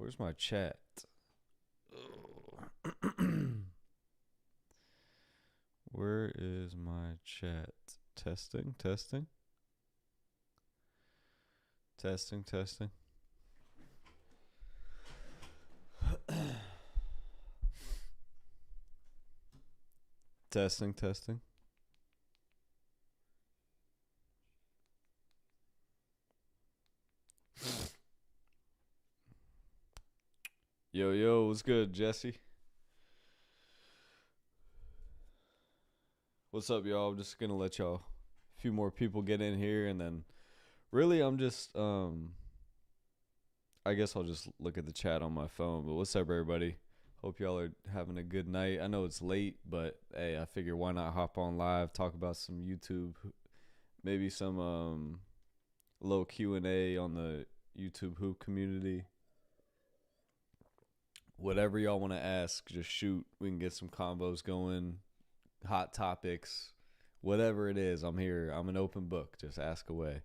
Where's my chat? Where is my chat? Testing, testing, testing, testing. Testing, testing. Yo, yo, what's good, Jesse? What's up, y'all? I'm just gonna let y'all a few more people get in here, and then really I'm just I guess I'll just look at the chat on my phone. But what's up, everybody? Hope y'all are having a good night. I know it's late, but hey, I figure why not hop on live, talk about some YouTube, maybe some little Q&A on the YouTube Hoop community. Whatever y'all want to ask, just shoot. We can get some combos going, hot topics, whatever it is. I'm here. I'm an open book. Just ask away.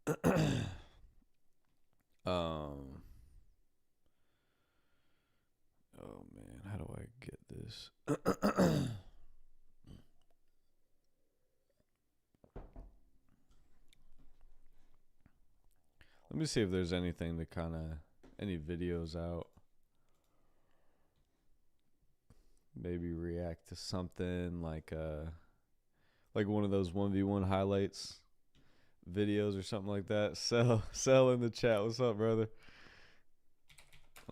Oh man, how do I get this? Let me see if there's anything to kind of any videos out. Maybe react to something like one of those 1v1 highlights videos or something like that. Sell in the chat. What's up, brother?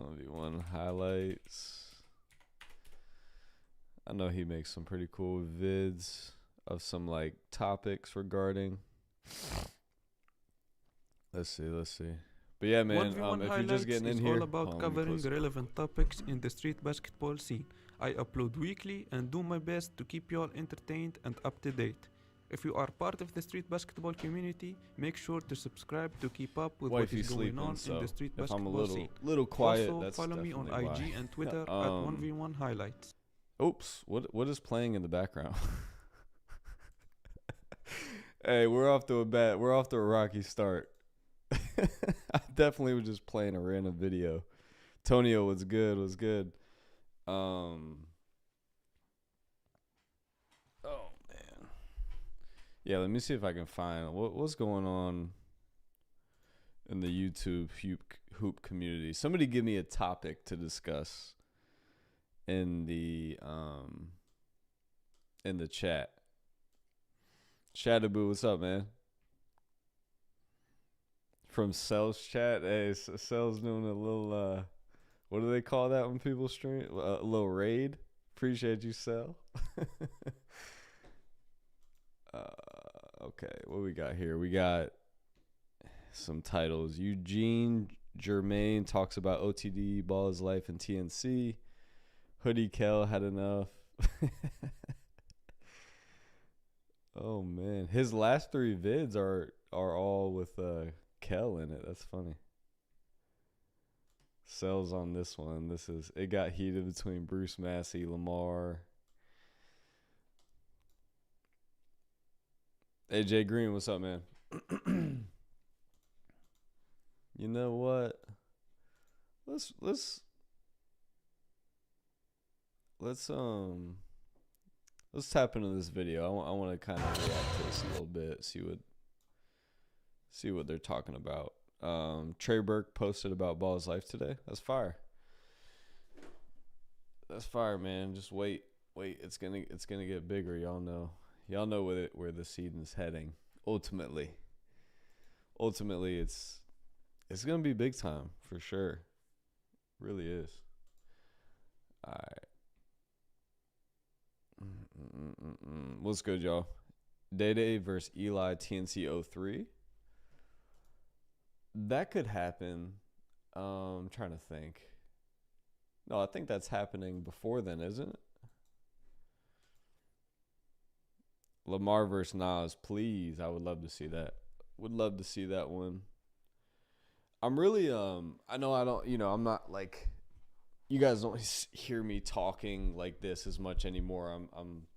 1v1 highlights. I know he makes some pretty cool vids of some like topics regarding. Let's see. But yeah, man, if you're just getting in here, all about covering relevant topics in the street basketball scene. I upload weekly and do my best to keep you all entertained and up to date. If you are part of the street basketball community, make sure to subscribe to keep up with what is going on in the street basketball scene. Little quiet, also, that's follow me on IG and Twitter at 1v1 highlights. Oops, what is playing in the background? Hey, we're off to a rocky start. I definitely was just playing a random video. Tonio, what's good? Oh man. Yeah, let me see if I can find what's going on in the YouTube hoop community. Somebody give me a topic to discuss in the chat. Shadaboo, what's up, man? From Cell's chat. Hey, Cell's doing a little what do they call that when people stream? A little raid. Appreciate you, Cell. Okay, what we got here? We got some titles. Eugene Germain talks about OTD, Ball is Life, and TNC. Hoodie Kel had enough. Oh man, his last 3 vids are all with Kel in it. That's funny. Sells on this one. It got heated between Bruce Massey, Lamar. AJ Green, what's up, man? You know what? Let's tap into this video. I want to kind of react to this a little bit, see what they're talking about. Trey Burke posted about Ball's Life today. That's fire. That's fire, man. Just wait. It's gonna get bigger. Y'all know where the season's heading. Ultimately, it's gonna be big time for sure. Really is. All right. What's good, y'all? Day versus Eli TNC 03. That could happen. I'm trying to think. No, I think that's happening before then, isn't it? Lamar versus Nas, please. I would love to see that. Would love to see that one. I'm really I know I don't, I'm not like, you guys don't hear me talking like this as much anymore. I'm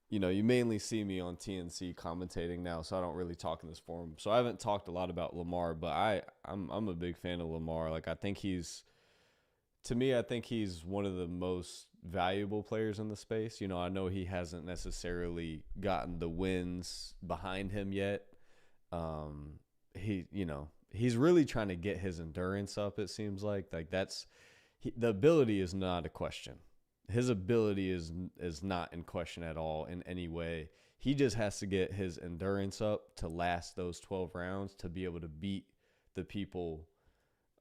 you know, you mainly see me on TNC commentating now, so I don't really talk in this forum. So I haven't talked a lot about Lamar, but I'm a big fan of Lamar. Like, I think he's one of the most valuable players in the space. You know, I know he hasn't necessarily gotten the wins behind him yet. He's really trying to get his endurance up, it seems like. Like, the ability is not a question. His ability is not in question at all in any way. He just has to get his endurance up to last those 12 rounds to be able to beat the people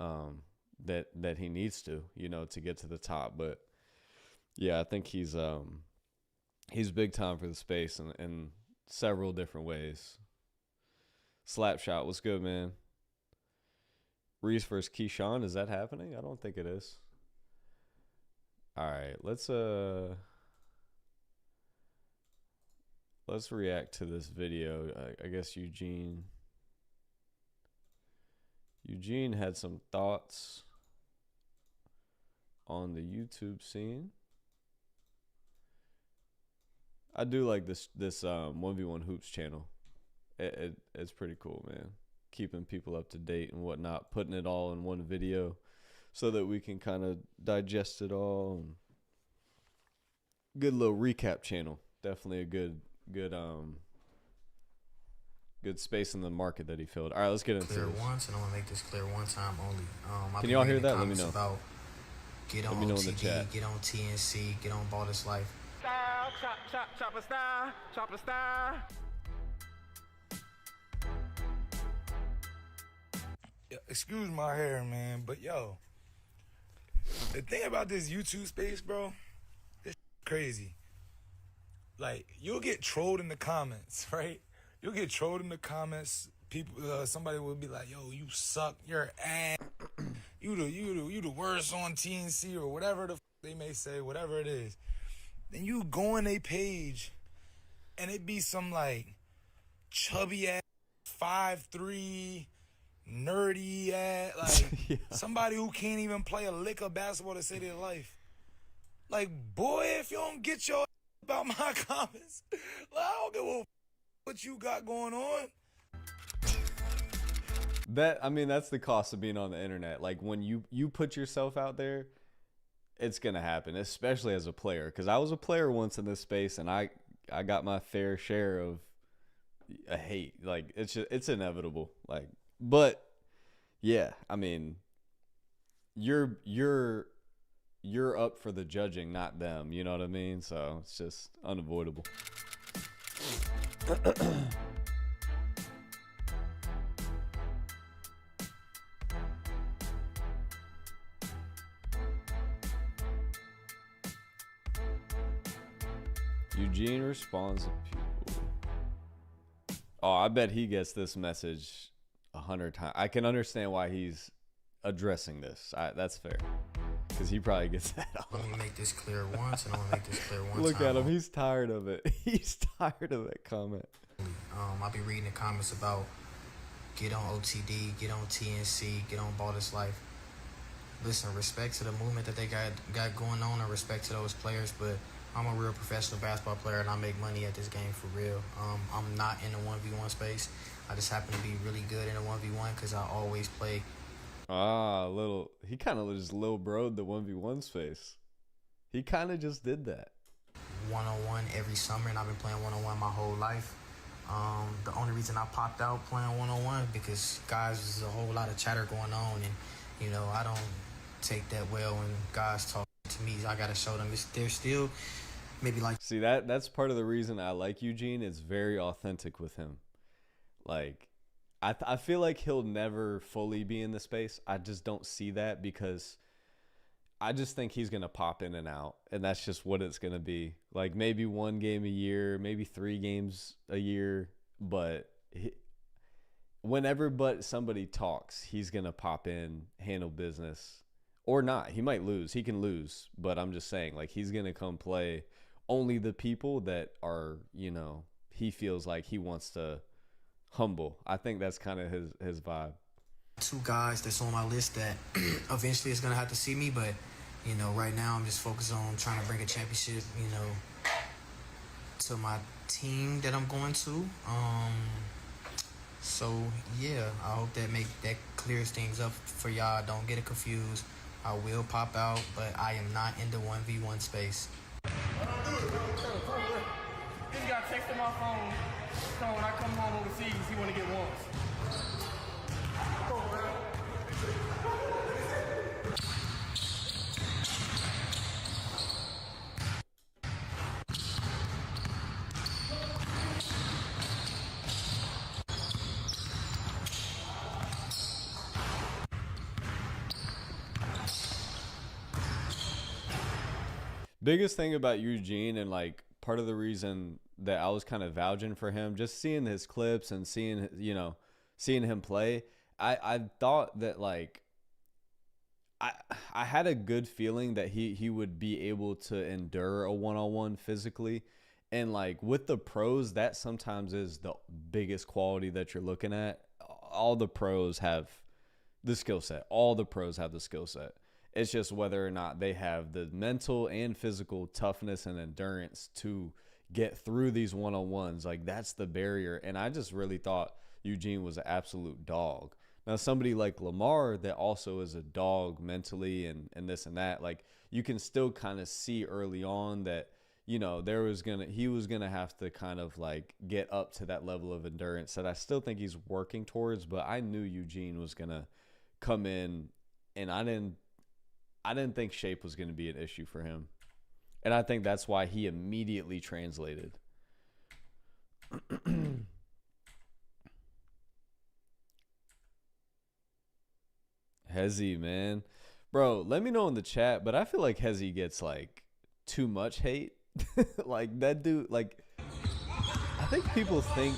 that he needs to, you know, to get to the top. But yeah, I think he's big time for the space in several different ways. Slapshot, what's good, man? Reese versus Keyshawn, is that happening? I don't think it is. All right, let's react to this video. I guess Eugene had some thoughts on the YouTube scene. I do like this 1v1 Hoops channel. It's pretty cool, man. Keeping people up to date and whatnot, putting it all in one video so that we can kind of digest it all. Good little recap channel. Definitely a good space in the market that he filled. All right, let's get into clear this. Once, and I want to make this clear one time only. Can y'all hear that? Let me know. Get on Let me know OTD, in the chat. get on TNC, get on Ball This Life. Chopper style. Excuse my hair, man, but yo, the thing about this YouTube space, bro, it's crazy. Like, you'll get trolled in the comments, right? You'll get trolled in the comments. People, somebody will be like, "Yo, you suck. You're ass. You the worst on TNC," or whatever they may say, whatever it is. Then you go on their page, and it be some like chubby ass 5'3" nerdy ass, like Yeah. somebody who can't even play a lick of basketball to save their life. Like, boy, if you don't get your about my comments, like, I don't give a what you got going on. That's the cost of being on the internet. Like, when you put yourself out there, it's gonna happen, especially as a player. Because I was a player once in this space, and I got my fair share of hate. Like, it's inevitable. Like, but yeah, I mean, you're up for the judging, not them. You know what I mean? So it's just unavoidable. Eugene responds to people. Oh, I bet he gets this message 100 times. I can understand why he's addressing this. That's fair. Because he probably gets that a lot. Let me make this clear once, and I want to make this clear one Look time. at him. He's tired of it. He's tired of that comment. I'll be reading the comments about get on OTD, get on TNC, get on Ball This Life. Listen, respect to the movement that they got going on, and respect to those players, but I'm a real professional basketball player, and I make money at this game for real. I'm not in the 1v1 space. I just happen to be really good in the 1v1 because I always play. He kind of just little bro'd the 1v1 space. He kind of just did that. One-on-one every summer, and I've been playing one-on-one my whole life. The only reason I popped out playing one-on-one because guys, there's a whole lot of chatter going on, and you know I don't take that well when guys talk to me. I gotta show them they're still maybe like. See, that's part of the reason I like Eugene. It's very authentic with him. Like, I feel like he'll never fully be in the space. I just don't see that because I just think he's going to pop in and out, and that's just what it's going to be. Like, maybe 1 game a year, maybe 3 games a year, but whenever somebody talks, he's going to pop in, handle business, or not. He might lose. He can lose, but I'm just saying, like, he's going to come play only the people that are, you know, he feels like he wants to humble. I think that's kind of his vibe. 2 guys that's on my list that eventually is going to have to see me, but you know, right now I'm just focused on trying to bring a championship, you know, to my team that I'm going to. So yeah, I hope that clears things up for y'all. Don't get it confused. I will pop out, but I am not in the 1v1 space. This guy texted my phone. So when I come home overseas, he want to get ones. Biggest thing about Eugene, and like part of the reason that I was kind of vouching for him, just seeing his clips and seeing, seeing him play, I thought that like I had a good feeling that he would be able to endure a one-on-one physically. And like with the pros, that sometimes is the biggest quality that you're looking at. All the pros have the skill set. All the pros have the skill set. It's just whether or not they have the mental and physical toughness and endurance to get through these one-on-ones. Like that's the barrier. And I just really thought Eugene was an absolute dog. Now, somebody like Lamar that also is a dog mentally and this and that, like you can still kind of see early on that, he was gonna have to kind of like get up to that level of endurance that I still think he's working towards. But I knew Eugene was gonna come in, and I didn't think shape was gonna be an issue for him, and I think that's why he immediately translated. Hezzy, man. Bro, let me know in the chat, but I feel like Hezzy gets like too much hate. Like that dude, like I think people think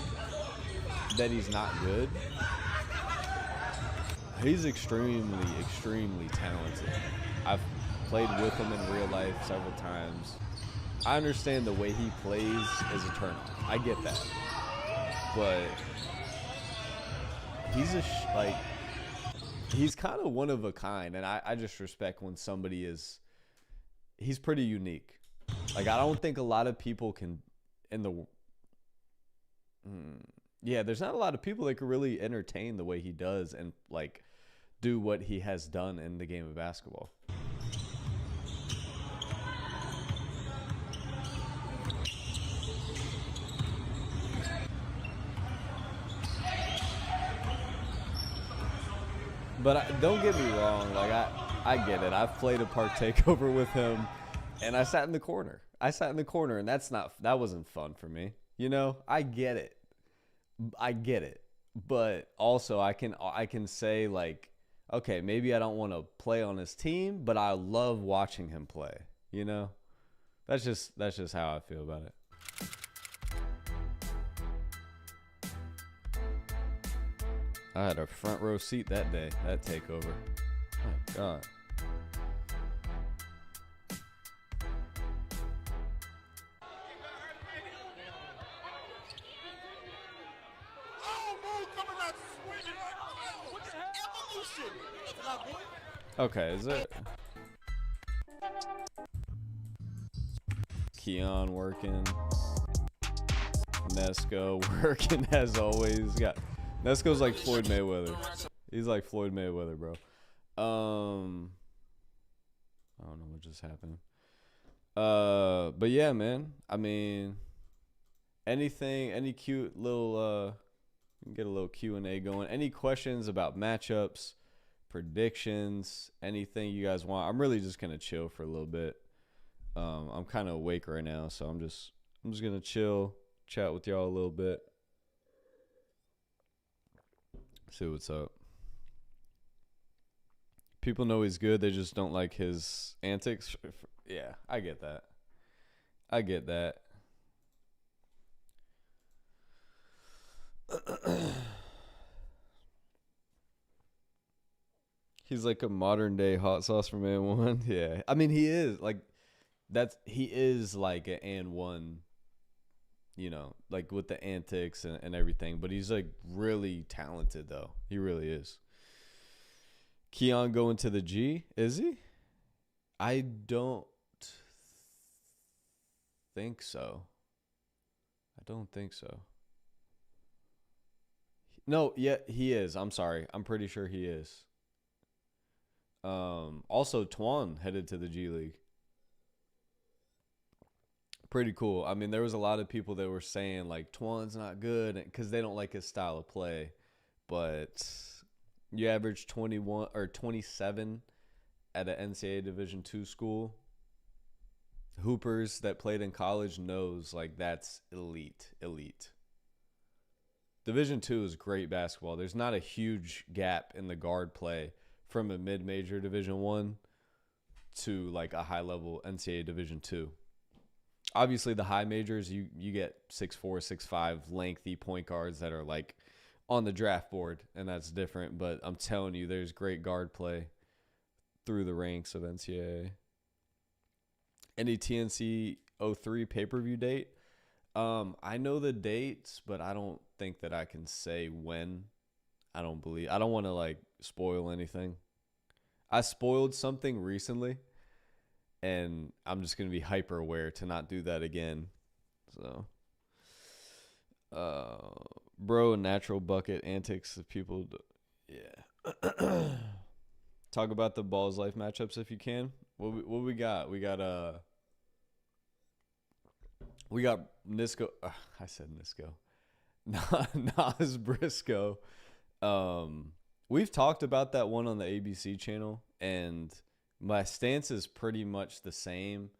that he's not good. He's extremely talented. I've played with him in real life several times. I understand the way he plays as a tournament. I get that. But he's he's kind of one of a kind, and I just respect when somebody is. He's pretty unique. Like I don't think a lot of people can there's not a lot of people that can really entertain the way he does and like do what he has done in the game of basketball. But don't get me wrong, like I get it. I've played a park takeover with him, and I sat in the corner. And that wasn't fun for me. I get it. But also I can say like, okay, maybe I don't want to play on his team, but I love watching him play. That's just how I feel about it. I had a front row seat that day, that takeover. Oh, God. Okay, is it? Keon working. Nesco working as always. Nesco's like Floyd Mayweather. He's like Floyd Mayweather, bro. I don't know what just happened. But yeah, man. I mean, any cute little get a little Q&A going. Any questions about matchups, predictions, anything you guys want? I'm really just gonna chill for a little bit. I'm kind of awake right now, so I'm just gonna chill, chat with y'all a little bit. See what's up. People know he's good, they just don't like his antics. Yeah, I get that. He's like a modern day hot sauce from And One. Yeah, I mean he is like he is like an And One. Like with the antics and everything. But he's like really talented though. He really is. Keon going to the G, is he? I don't think so. don't think so. No, yeah, he is. I'm sorry. I'm pretty sure he is. Also, Twan headed to the G League. Pretty cool. I mean, there was a lot of people that were saying like Twan's not good because they don't like his style of play. But you average 21 or 27 at an NCAA Division II school. Hoopers that played in college knows like that's elite. Division II is great basketball. There's not a huge gap in the guard play from a mid-major Division I to like a high-level NCAA Division II. Obviously, the high majors, you get 6'4", 6'5", lengthy point guards that are like on the draft board, and that's different. But I'm telling you, there's great guard play through the ranks of NCAA. Any TNC 03 pay-per-view date? I know the dates, but I don't think that I can say when. I don't want to like spoil anything. I spoiled something recently, and I'm just going to be hyper aware to not do that again. So, bro, natural bucket antics of people. Yeah. Talk about the Balls Life matchups if you can. What we got? We got Nisco. I said Nisco. Nas Briscoe. We've talked about that one on the ABC channel, and my stance is pretty much the same.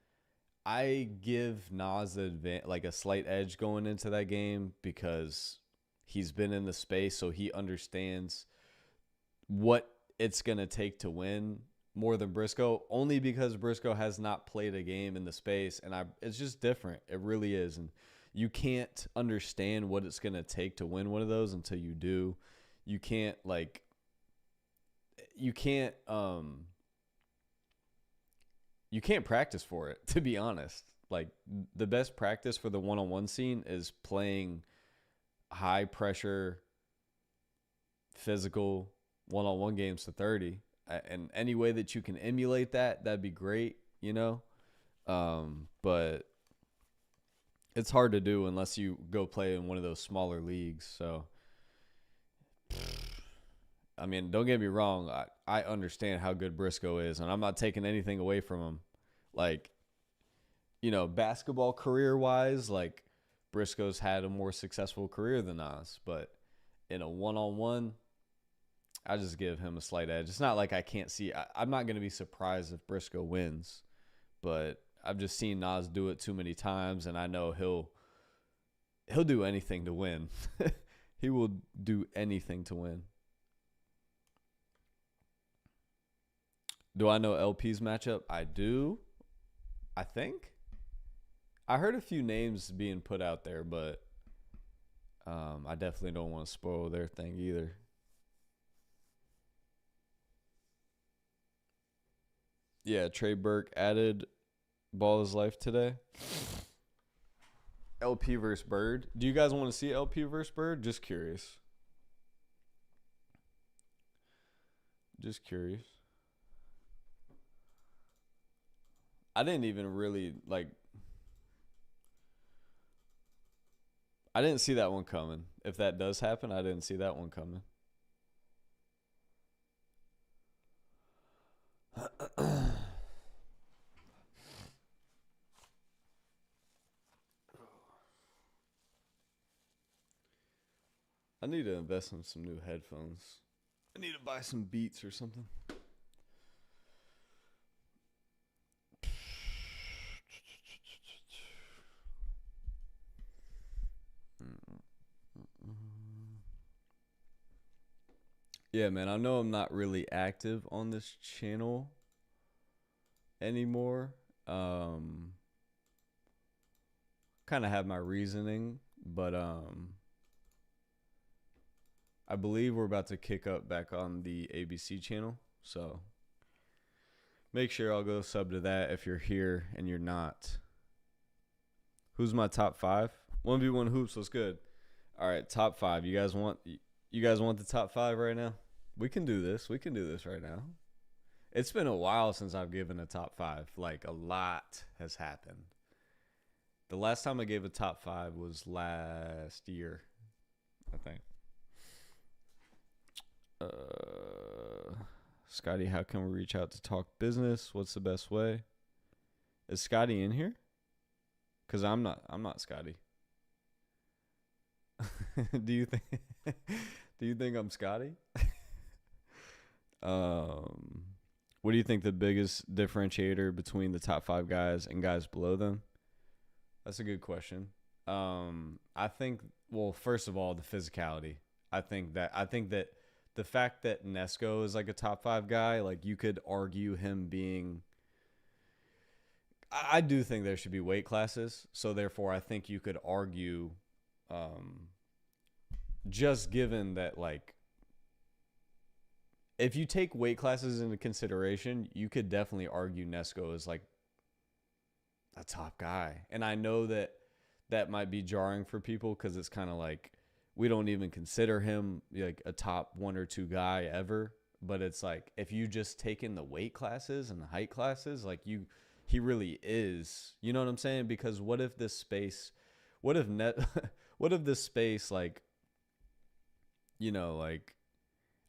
I give Nas a slight edge going into that game because he's been in the space, so he understands what it's going to take to win more than Briscoe, only because Briscoe has not played a game in the space, and it's just different. It really is, and you can't understand what it's going to take to win one of those until you do. You can't practice for it, to be honest. Like, the best practice for the one-on-one scene is playing high pressure, physical one-on-one games to 30. And any way that you can emulate that, that'd be great, you know? But it's hard to do unless you go play in one of those smaller leagues. So, I mean, don't get me wrong. I understand how good Briscoe is, and I'm not taking anything away from him. Like, you know, basketball career-wise, like, Briscoe's had a more successful career than Nas. But in a one-on-one, I just give him a slight edge. It's not like I can't see. I'm not going to be surprised if Briscoe wins, but I've just seen Nas do it too many times, and I know he'll do anything to win. He will do anything to win. Do I know LP's matchup? I do. I think. I heard a few names being put out there, but I definitely don't want to spoil their thing either. Yeah, Trey Burke added Ball is Life today. LP versus Bird. Do you guys want to see LP versus Bird? Just curious. Just curious. I didn't even really, I didn't see that one coming. If that does happen, I didn't see that one coming. I need to invest in some new headphones. I need to buy some Beats or something. Yeah, man, I know I'm not really active on this channel anymore. Kind of have my reasoning, but I believe we're about to kick up back on the ABC channel, so make sure I'll go sub to that if you're here and you're not. Who's my top 5? 1v1 hoops, what's good? All right, top 5. You guys want the top 5 right now? We can do this. We can do this right now. It's been a while since I've given a top 5. Like, a lot has happened. The last time I gave a top 5 was last year, I think. Scotty, how can we reach out to talk business? What's the best way? Is Scotty in here? Cause I'm not Scotty. Do you think I'm Scotty? What do you think the biggest differentiator between the top 5 guys and guys below them? That's a good question. I think, well, first of all, the physicality. I think that the fact that Nesco is like a top 5 guy, like you could argue him being. I do think there should be weight classes, so therefore I think you could argue, just given that, like, if you take weight classes into consideration, you could definitely argue Nesco is like a top guy. And I know that might be jarring for people because it's kind of like we don't even consider him like a top 1 or 2 guy ever. But it's like if you just take in the weight classes and the height classes, like he really is. You know what I'm saying? Because what if this space, what if this space, like, you know, like,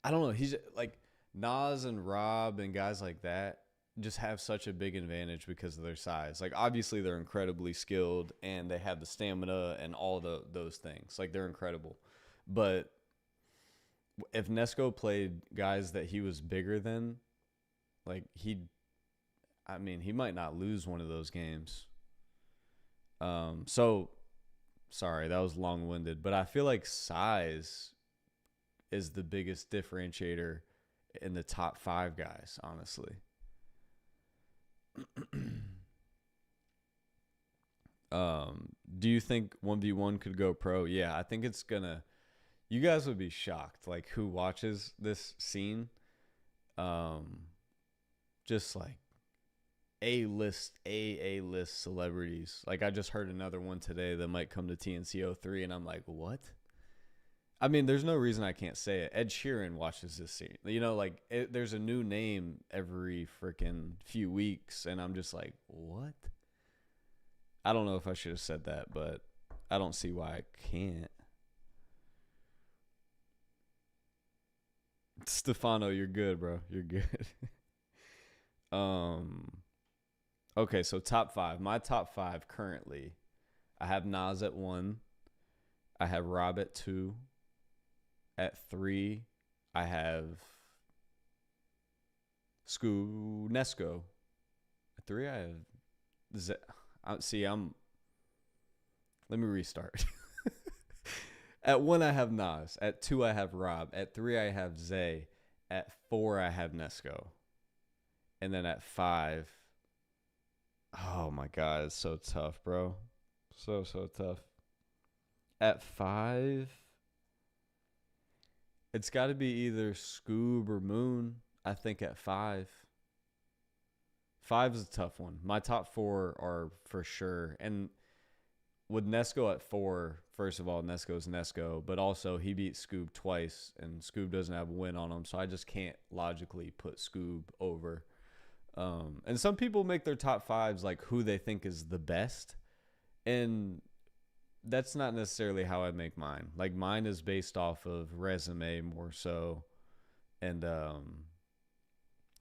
I don't know. He's like Nas and Rob and guys like that just have such a big advantage because of their size. Like, obviously they're incredibly skilled and they have the stamina and all those things. Like, they're incredible. But if Nesco played guys that he was bigger than, like, he might not lose one of those games. So sorry, that was long-winded, but I feel like size is the biggest differentiator in the top 5 guys, honestly. Do you think 1v1 could go pro? Yeah, I think it's gonna. You guys would be shocked, like, who watches this scene. Just like A-list celebrities. Like, I just heard another one today that might come to TNC03, and I'm like, what? I mean, there's no reason I can't say it. Ed Sheeran watches this scene. You know, like, there's a new name every freaking few weeks, and I'm just like, what? I don't know if I should have said that, but I don't see why I can't. Stefano, you're good, bro. You're good. Okay, so top 5. My top 5 currently, I have Nas at 1. I have Rob at 2. At 3, I have Nesco. At 3, I have let me restart. At 1, I have Nas. At 2, I have Rob. At 3, I have Zay. At 4, I have Nesco. And then at 5, oh my God, it's so tough, bro. So tough. At 5, it's got to be either Scoob or Moon, I think, at 5. 5 is a tough one. My top 4 are for sure. And with Nesco at 4, first of all, Nesco's Nesco, but also he beat Scoob twice, and Scoob doesn't have a win on him, so I just can't logically put Scoob over. And some people make their top 5s like who they think is the best, and that's not necessarily how I make mine. Like, mine is based off of resume more so, and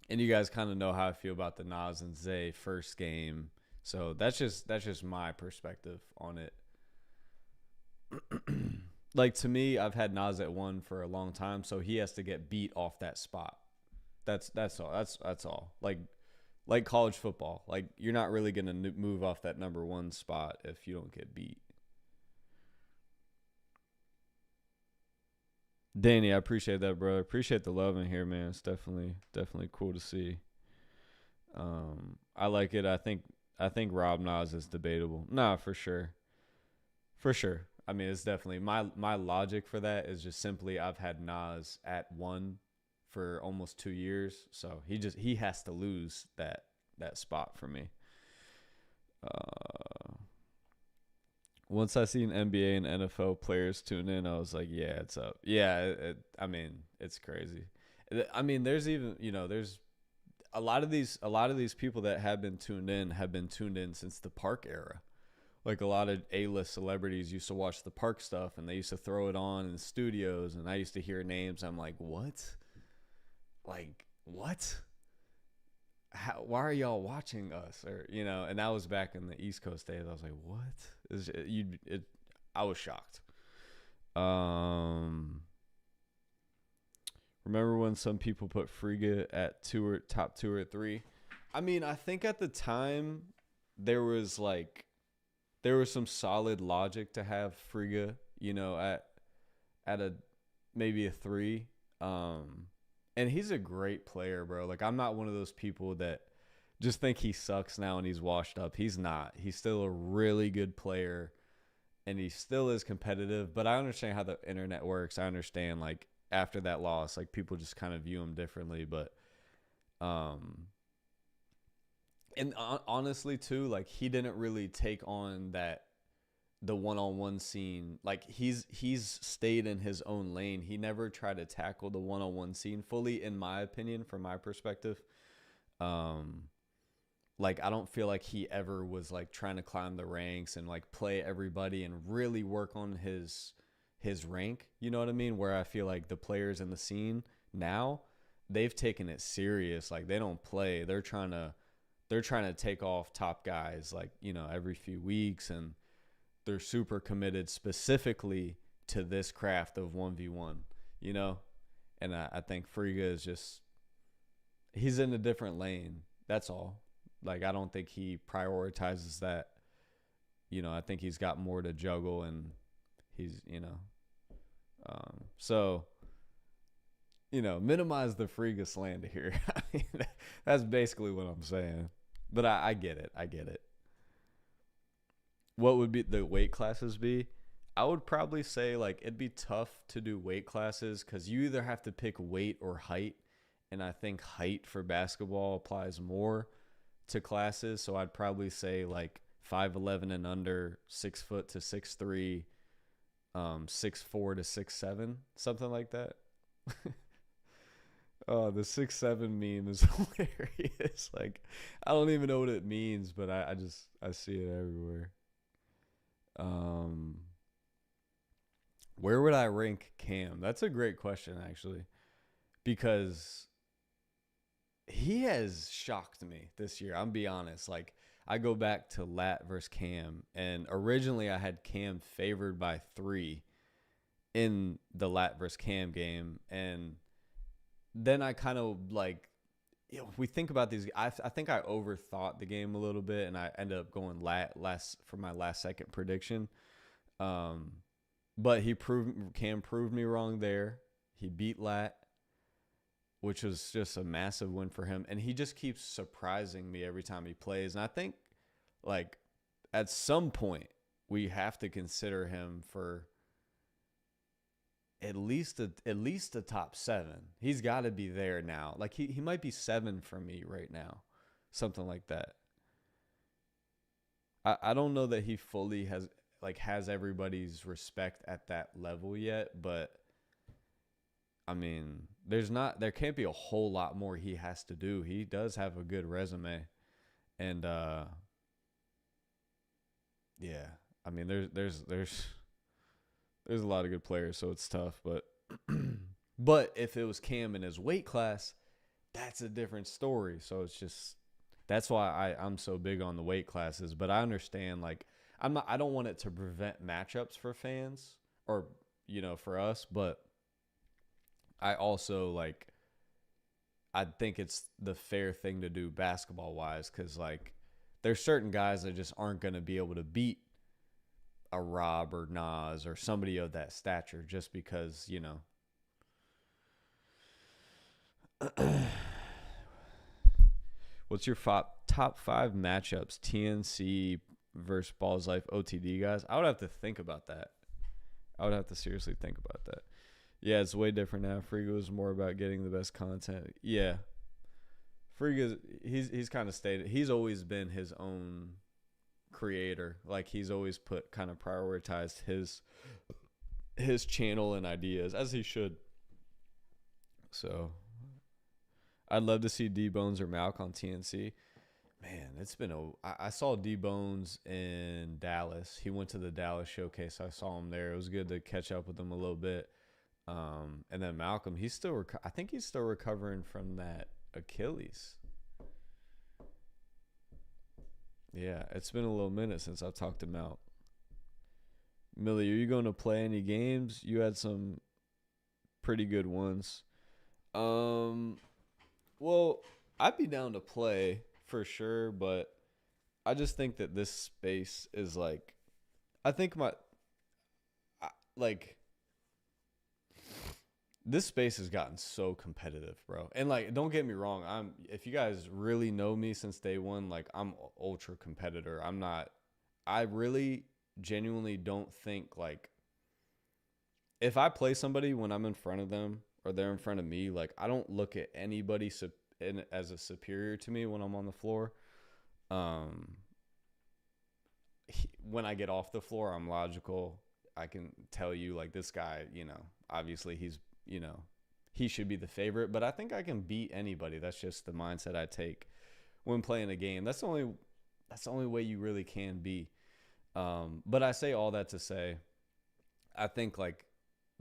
you guys kind of know how I feel about the Nas and Zay first game. So that's just my perspective on it. Like, to me, I've had Nas at 1 for a long time, so he has to get beat off that spot. That's all. That's all. Like college football. Like, you're not really gonna move off that number 1 spot if you don't get beat. Danny, I appreciate that, bro. I appreciate the love in here, man. It's definitely cool to see. I like it. I think Rob Nas is debatable. Nah, for sure. For sure. I mean, it's definitely my logic for that is just simply I've had Nas at 1 for almost 2 years, so he has to lose that spot for me. Once I seen NBA and NFL players tune in, I was like, yeah, it's up. Yeah, I mean, it's crazy. I mean, there's even, there's a lot of these people that have been tuned in since the Park era, like a lot of A-list celebrities used to watch the park stuff, and they used to throw it on in the studios, and I used to hear names. I'm like, what? Like, what? Why are y'all watching us? Or, you know, and that was back in the East Coast days. I was like, what? I was shocked. Remember when some people put Friga at top 2 or 3? I mean, I think at the time there was some solid logic to have Friga, you know, at a maybe a 3. And he's a great player, bro. Like, I'm not one of those people that just think he sucks now and he's washed up. He's not. He's still a really good player, and he still is competitive. But I understand how the internet works. I understand, like, after that loss, like, people just kind of view him differently. But, and honestly, too, like, he didn't really take on the one-on-one scene. Like, he's stayed in his own lane. He never tried to tackle the one-on-one scene fully, in my opinion, from my perspective. Like, I don't feel like he ever was like trying to climb the ranks and like play everybody and really work on his rank, you know what I mean? Where I feel like the players in the scene now, they've taken it serious. Like, they don't play. They're trying to take off top guys, like, you know, every few weeks, and they're super committed specifically to this craft of 1v1, you know? And I think Friga is just, he's in a different lane. That's all. Like, I don't think he prioritizes that. You know, I think he's got more to juggle, and he's, you know. So, you know, minimize the Friga slander here. I mean, that's basically what I'm saying. But I get it. I get it. What would be the weight classes be? I would probably say, like, it'd be tough to do weight classes because you either have to pick weight or height. And I think height for basketball applies more to classes. So I'd probably say, like, 5'11" and under, 6 foot to 6'3", 6'4" to 6'7", something like that. Oh, the 6'7" meme is hilarious. Like, I don't even know what it means, but I see it everywhere. Where would I rank Cam? That's a great question, actually, because he has shocked me this year. I'm be honest. Like, I go back to Lat versus Cam, and originally I had Cam favored by 3 in the Lat versus Cam game, and then I kind of, like, you know, we think about these. I think I overthought the game a little bit, and I ended up going Lat for my last second prediction. But Cam proved me wrong there. He beat Lat, which was just a massive win for him. And he just keeps surprising me every time he plays. And I think, like, at some point, we have to consider him for at least a top 7. He's got to be there now. Like, he might be 7 for me right now. Something like that. I don't know that he fully has everybody's respect at that level yet, but I mean, there can't be a whole lot more he has to do. He does have a good resume. And yeah, I mean, there's a lot of good players, so it's tough, but but if it was Cam in his weight class, that's a different story. So it's just, that's why I'm so big on the weight classes. But I understand, like, I don't want it to prevent matchups for fans or, you know, for us, but I also, like, I think it's the fair thing to do basketball wise, because, like, there's certain guys that just aren't going to be able to beat a Rob or Nas or somebody of that stature just because, you know. What's your top 5 matchups? TNC versus Balls Life OTD guys? I would have to think about that. I would have to seriously think about that. Yeah, it's way different now. Friga is more about getting the best content. Yeah. Friga, he's kind of stated, he's always been his own creator. Like, he's always prioritized his channel and ideas, as he should. So I'd love to see D-Bones or Malk on TNC. Man, it's been I saw D Bones in Dallas. He went to the Dallas showcase. I saw him there. It was good to catch up with him a little bit. And then Malcolm, he's still I think he's still recovering from that Achilles. Yeah, it's been a little minute since I've talked him out. Millie, are you going to play any games? You had some pretty good ones. Well, I'd be down to play for sure, but I just think that this space is like, I think this space has gotten so competitive, bro. And like, don't get me wrong, if you guys really know me since day one, like I'm ultra competitor. I really genuinely don't think like if I play somebody when I'm in front of them or they're in front of me, like I don't look at anybody as a superior to me when I'm on the floor. When I get off the floor, I'm logical. I can tell you like this guy, obviously he should be the favorite, but I think I can beat anybody. That's just the mindset I take when playing a game. That's the only way you really can be. But I say all that to say, I think like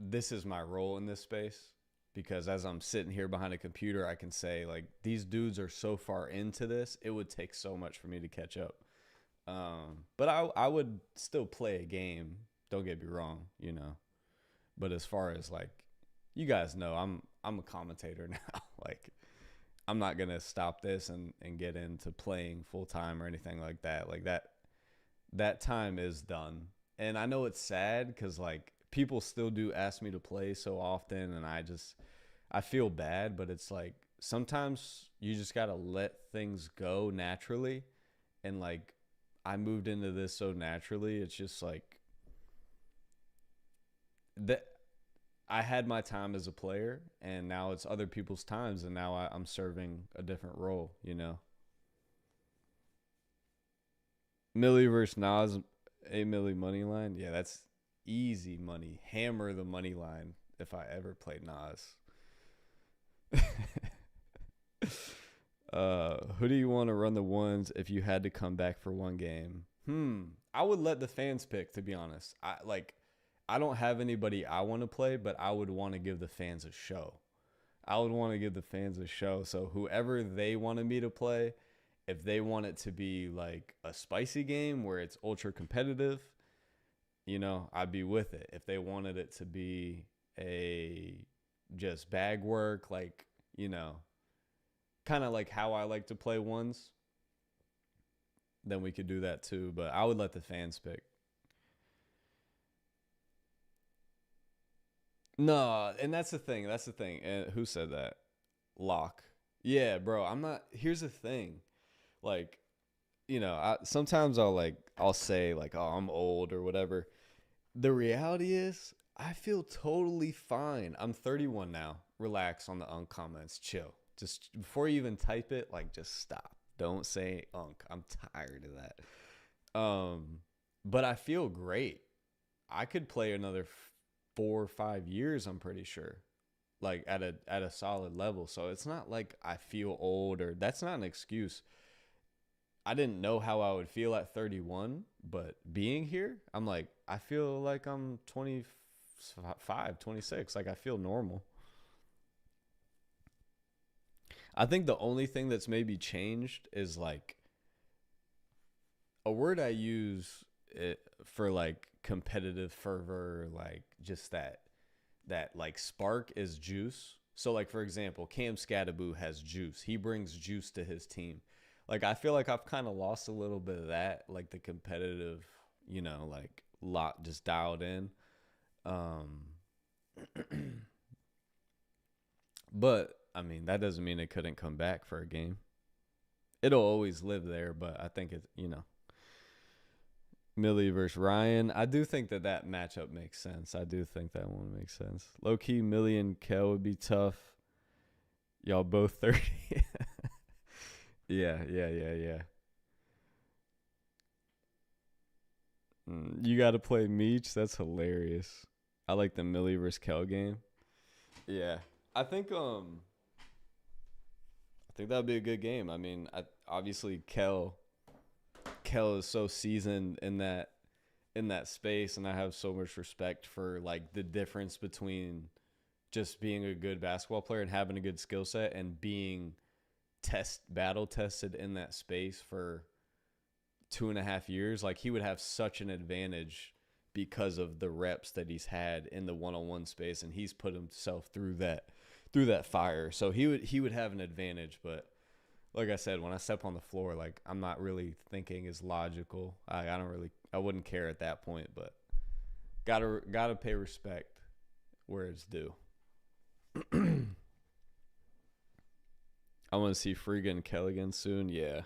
this is my role in this space because as I'm sitting here behind a computer, I can say like these dudes are so far into this, it would take so much for me to catch up. But I would still play a game. Don't get me wrong, But as far as like, you guys know, I'm a commentator now. Like, I'm not gonna stop this and get into playing full time or anything like that. Like that time is done. And I know it's sad because like people still do ask me to play so often, and I feel bad, but it's like sometimes you just gotta let things go naturally, and like I moved into this so naturally. It's just like that I had my time as a player, and now it's other people's times, and now I'm serving a different role, Millie versus Nas, a Millie money line. Yeah, that's easy money. Hammer the money line if I ever played Nas. Who do you want to run the ones if you had to come back for one game? I would let the fans pick, to be honest. I don't have anybody I want to play, but I would want to give the fans a show. So whoever they wanted me to play, if they want it to be like a spicy game where it's ultra competitive, I'd be with it. If they wanted it to be a just bag work, like, kind of like how I like to play ones, then we could do that too. But I would let the fans pick. No, and that's the thing. And who said that? Locke. Yeah, bro. Here's the thing. Like, sometimes I'll say like, oh, I'm old or whatever. The reality is I feel totally fine. I'm 31 now. Relax on the comments. Chill. Just before you even type it, like just stop. Don't say unk. I'm tired of that. But I feel great. I could play another 4 or 5 years, I'm pretty sure. Like at a solid level. So it's not like I feel old, or that's not an excuse. I didn't know how I would feel at 31, but being here, I'm like, I feel like I'm 25, 26. Like I feel normal. I think the only thing that's maybe changed is like a word I use for like competitive fervor, like just that like spark is juice. So like, for example, Cam Scattaboo has juice. He brings juice to his team. Like, I feel like I've kind of lost a little bit of that, like the competitive, like lot just dialed in. But I mean, that doesn't mean it couldn't come back for a game. It'll always live there, but I think Millie versus Ryan. I do think that matchup makes sense. I do think that one makes sense. Low key, Millie and Kel would be tough. Y'all both 30. Yeah. You got to play Meech. That's hilarious. I like the Millie versus Kel game. Yeah, I think that'd be a good game. I mean, obviously Kel is so seasoned in that space, and I have so much respect for like the difference between just being a good basketball player and having a good skill set and being battle tested in that space for 2.5 years. Like, he would have such an advantage because of the reps that he's had in the one-on-one space, and he's put himself through that fire. So he would have an advantage. But like I said, when I step on the floor, like, I'm not really thinking as logical. I wouldn't care at that point, but gotta pay respect where it's due. I want to see Friga and Kelligan soon. Yeah.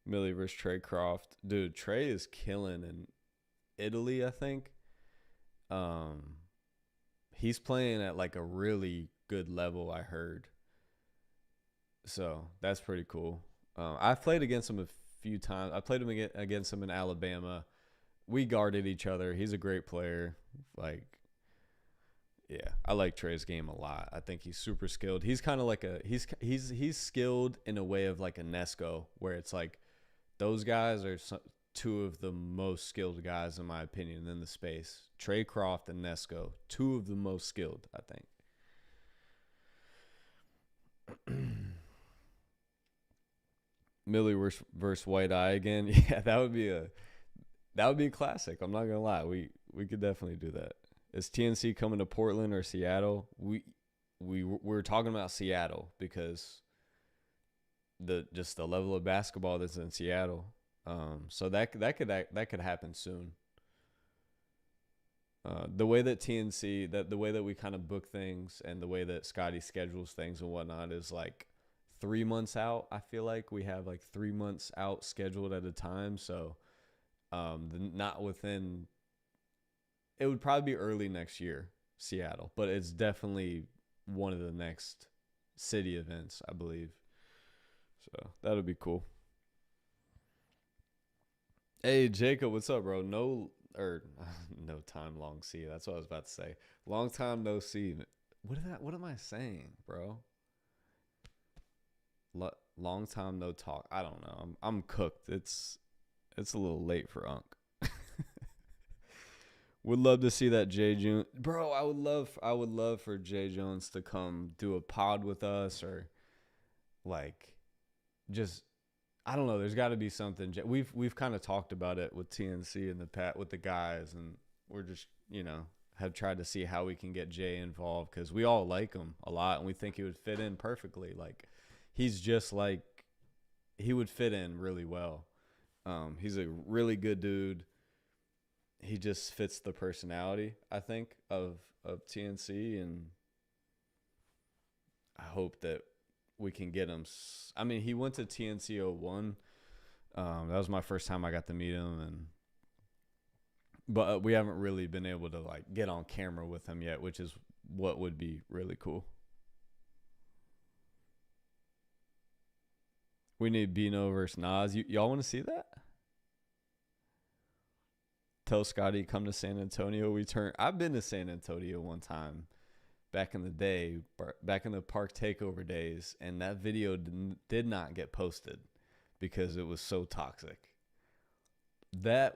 Millie versus Trey Croft. Dude, Trey is killing in Italy, I think. He's playing at like a really good level, I heard. So that's pretty cool. I've played against him a few times. I played him against him in Alabama. We guarded each other. He's a great player. Like, yeah, I like Trey's game a lot. I think he's super skilled. He's kind of like he's skilled in a way of like a Nesco, where it's like those guys are two of the most skilled guys, in my opinion, in the space. Trey Croft and Nesco, two of the most skilled, I think. Millie versus White Eye again. Yeah, that would be a classic. I'm not gonna lie. We could definitely do that. Is TNC coming to Portland or Seattle? We're talking about Seattle because the level of basketball that's in Seattle. So that could happen soon. The way that TNC, the way that we kind of book things and the way that Scotty schedules things and whatnot is like 3 months out. I feel like we have like 3 months out scheduled at a time. So not within, it would probably be early next year, Seattle, but it's definitely one of the next city events, I believe. So that'll be cool. Hey, Jacob, what's up, bro? No time long see. That's what I was about to say. Long time no see. What am I saying, bro? Long time no talk. I don't know. I'm cooked. It's a little late for Unc. Would love to see that Jay Jones, bro. I would love for Jay Jones to come do a pod with us, or like just, I don't know. There's got to be something. We've kind of talked about it with TNC and with the guys, and we're just, have tried to see how we can get Jay involved, because we all like him a lot and we think he would fit in perfectly. Like, he's just like, he would fit in really well. He's a really good dude. He just fits the personality, I think, of TNC, and I hope that we can get him. I mean, he went to TNC 01. That was my first time I got to meet him, but we haven't really been able to like get on camera with him yet, which is what would be really cool. We need Bino versus Nas. Y'all want to see that? Tell Scotty come to San Antonio. I've been to San Antonio one time back in the day, back in the Park Takeover days, and that video did not get posted because it was so toxic. San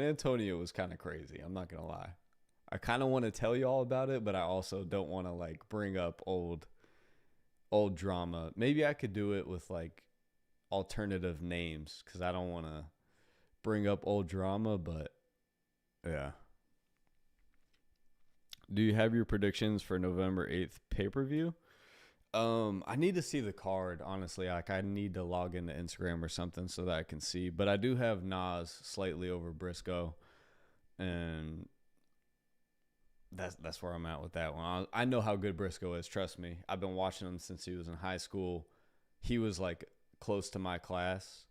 Antonio was kind of crazy. I'm not gonna lie. I kind of want to tell you all about it, but I also don't want to like bring up old drama. Maybe I could do it with like alternative names, because I don't want to bring up old drama, but yeah. Do you have your predictions for November 8th pay-per-view? I need to see the card, honestly. Like, I need to log into Instagram or something so that I can see. But I do have Nas slightly over Briscoe, and that's where I'm at with that one. I know how good Briscoe is, trust me. I've been watching him since he was in high school. He was like close to my class.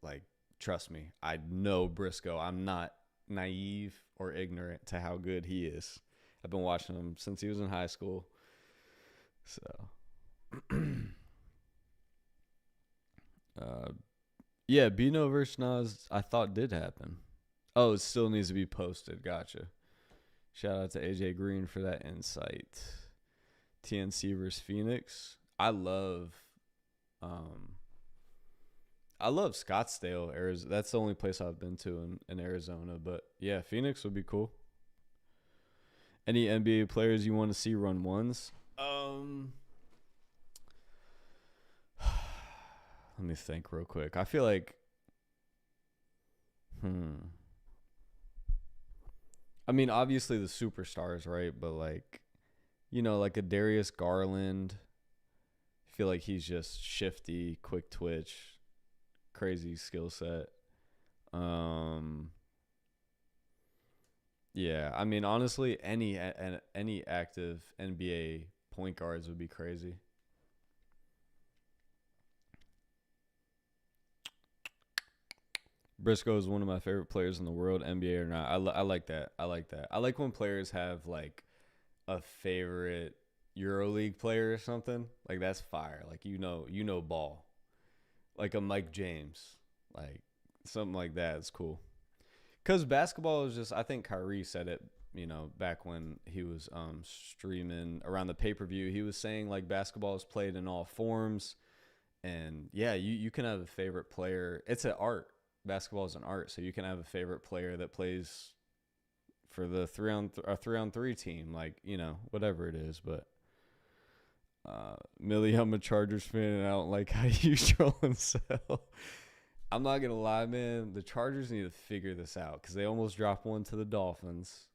Like, trust me, I know Briscoe. I'm not naive or ignorant to how good he is. I've been watching him since he was in high school. So, yeah, Bino versus Nas, I thought did happen. Oh, it still needs to be posted. Gotcha. Shout out to AJ Green for that insight. TNC versus Phoenix. I love I love Scottsdale, Arizona. That's the only place I've been to in Arizona. But yeah, Phoenix would be cool. Any NBA players you want to see run ones? Let me think real quick. I feel like, I mean, obviously the superstars, right? But like, like a Darius Garland. I feel like he's just shifty, quick twitch, crazy skill set. Yeah, I mean, honestly, any active NBA point guards would be crazy. Briscoe is one of my favorite players in the world, NBA or not. I like that. I like that. I like when players have like a favorite EuroLeague player or something. Like that's fire. Like ball. Like a Mike James. Like something like that is cool. Cuz basketball is just, I think Kyrie said it, back when he was streaming around the pay-per-view. He was saying like basketball is played in all forms, and yeah, you can have a favorite player. It's an art. Basketball is an art, so you can have a favorite player that plays for the 3-on-3 team, like, whatever it is. But Millie, I'm a Chargers fan, and I don't like how you troll and sell. I'm not gonna lie, man. The Chargers need to figure this out because they almost dropped one to the Dolphins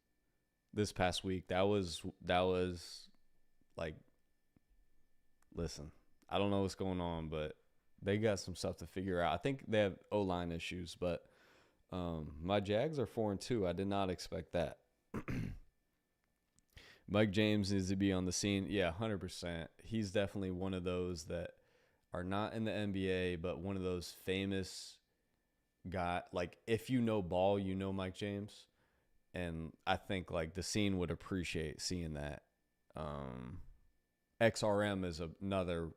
this past week. That was like, listen, I don't know what's going on, but they got some stuff to figure out. I think they have O-line issues, but my Jags are 4-2. I did not expect that. Mike James needs to be on the scene. Yeah, 100%. He's definitely one of those that are not in the NBA, but one of those famous guy. Like, if you know ball, you know Mike James. And I think, like, the scene would appreciate seeing that. XRM is another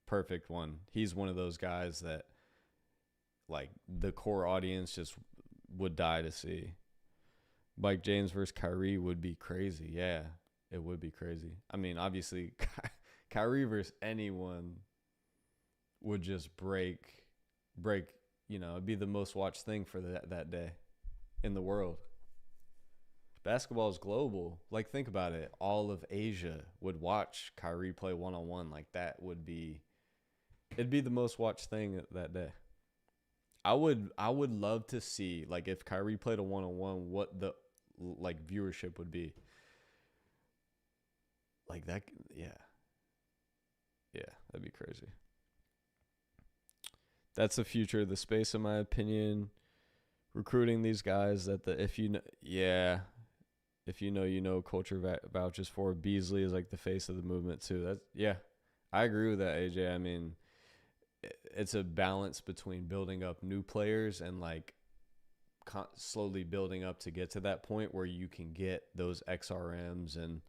perfect one. He's one of those guys that, like, the core audience just would die to see. Mike James versus Kyrie would be crazy. Yeah, it would be crazy. I mean, obviously, Kyrie versus anyone would just break, it'd be the most watched thing for that day in the world. Basketball is global. Like, think about it. All of Asia would watch Kyrie play one-on-one. Like, that would be, it'd be the most watched thing that day. I would love to see, like, if Kyrie played a one-on-one, what the, like, viewership would be. Like that, yeah. Yeah, that'd be crazy. That's the future of the space, in my opinion. Recruiting these guys that if you know, culture vouches for. Beasley is like the face of the movement too. I agree with that, AJ. I mean, it's a balance between building up new players and like slowly building up to get to that point where you can get those XRMs. And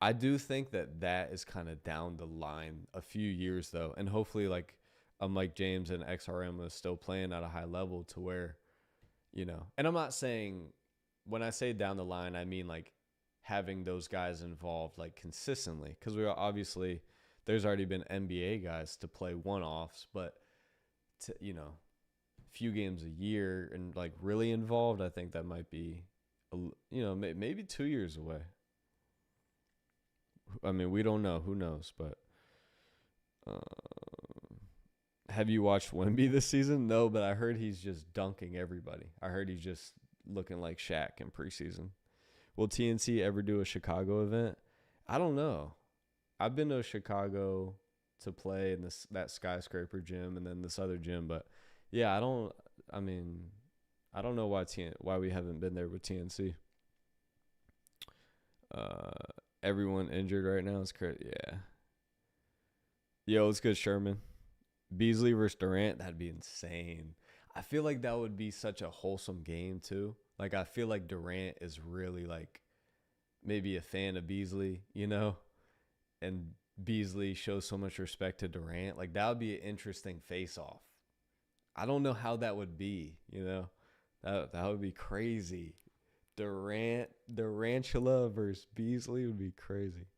I do think that is kind of down the line a few years though, and hopefully like a Mike James and XRM is still playing at a high level to where, and I'm not saying, when I say down the line, I mean like having those guys involved like consistently, because there's already been NBA guys to play one-offs, but to, few games a year and like really involved, I think that might be, maybe 2 years away. I mean, we don't know. Who knows? But have you watched Wemby this season? No, but I heard he's just dunking everybody. I heard he's just looking like Shaq in preseason. Will TNC ever do a Chicago event? I don't know. I've been to Chicago to play in that skyscraper gym and then this other gym, but yeah, I don't know why we haven't been there with TNC. Everyone injured right now is crazy. Yeah. Yo, it's good, Sherman. Beasley versus Durant, that'd be insane. I feel like that would be such a wholesome game too. Like, I feel like Durant is really like maybe a fan of Beasley, and Beasley shows so much respect to Durant. Like, that would be an interesting face-off. I don't know how that would be, that would be crazy. Durantula versus Beasley would be crazy.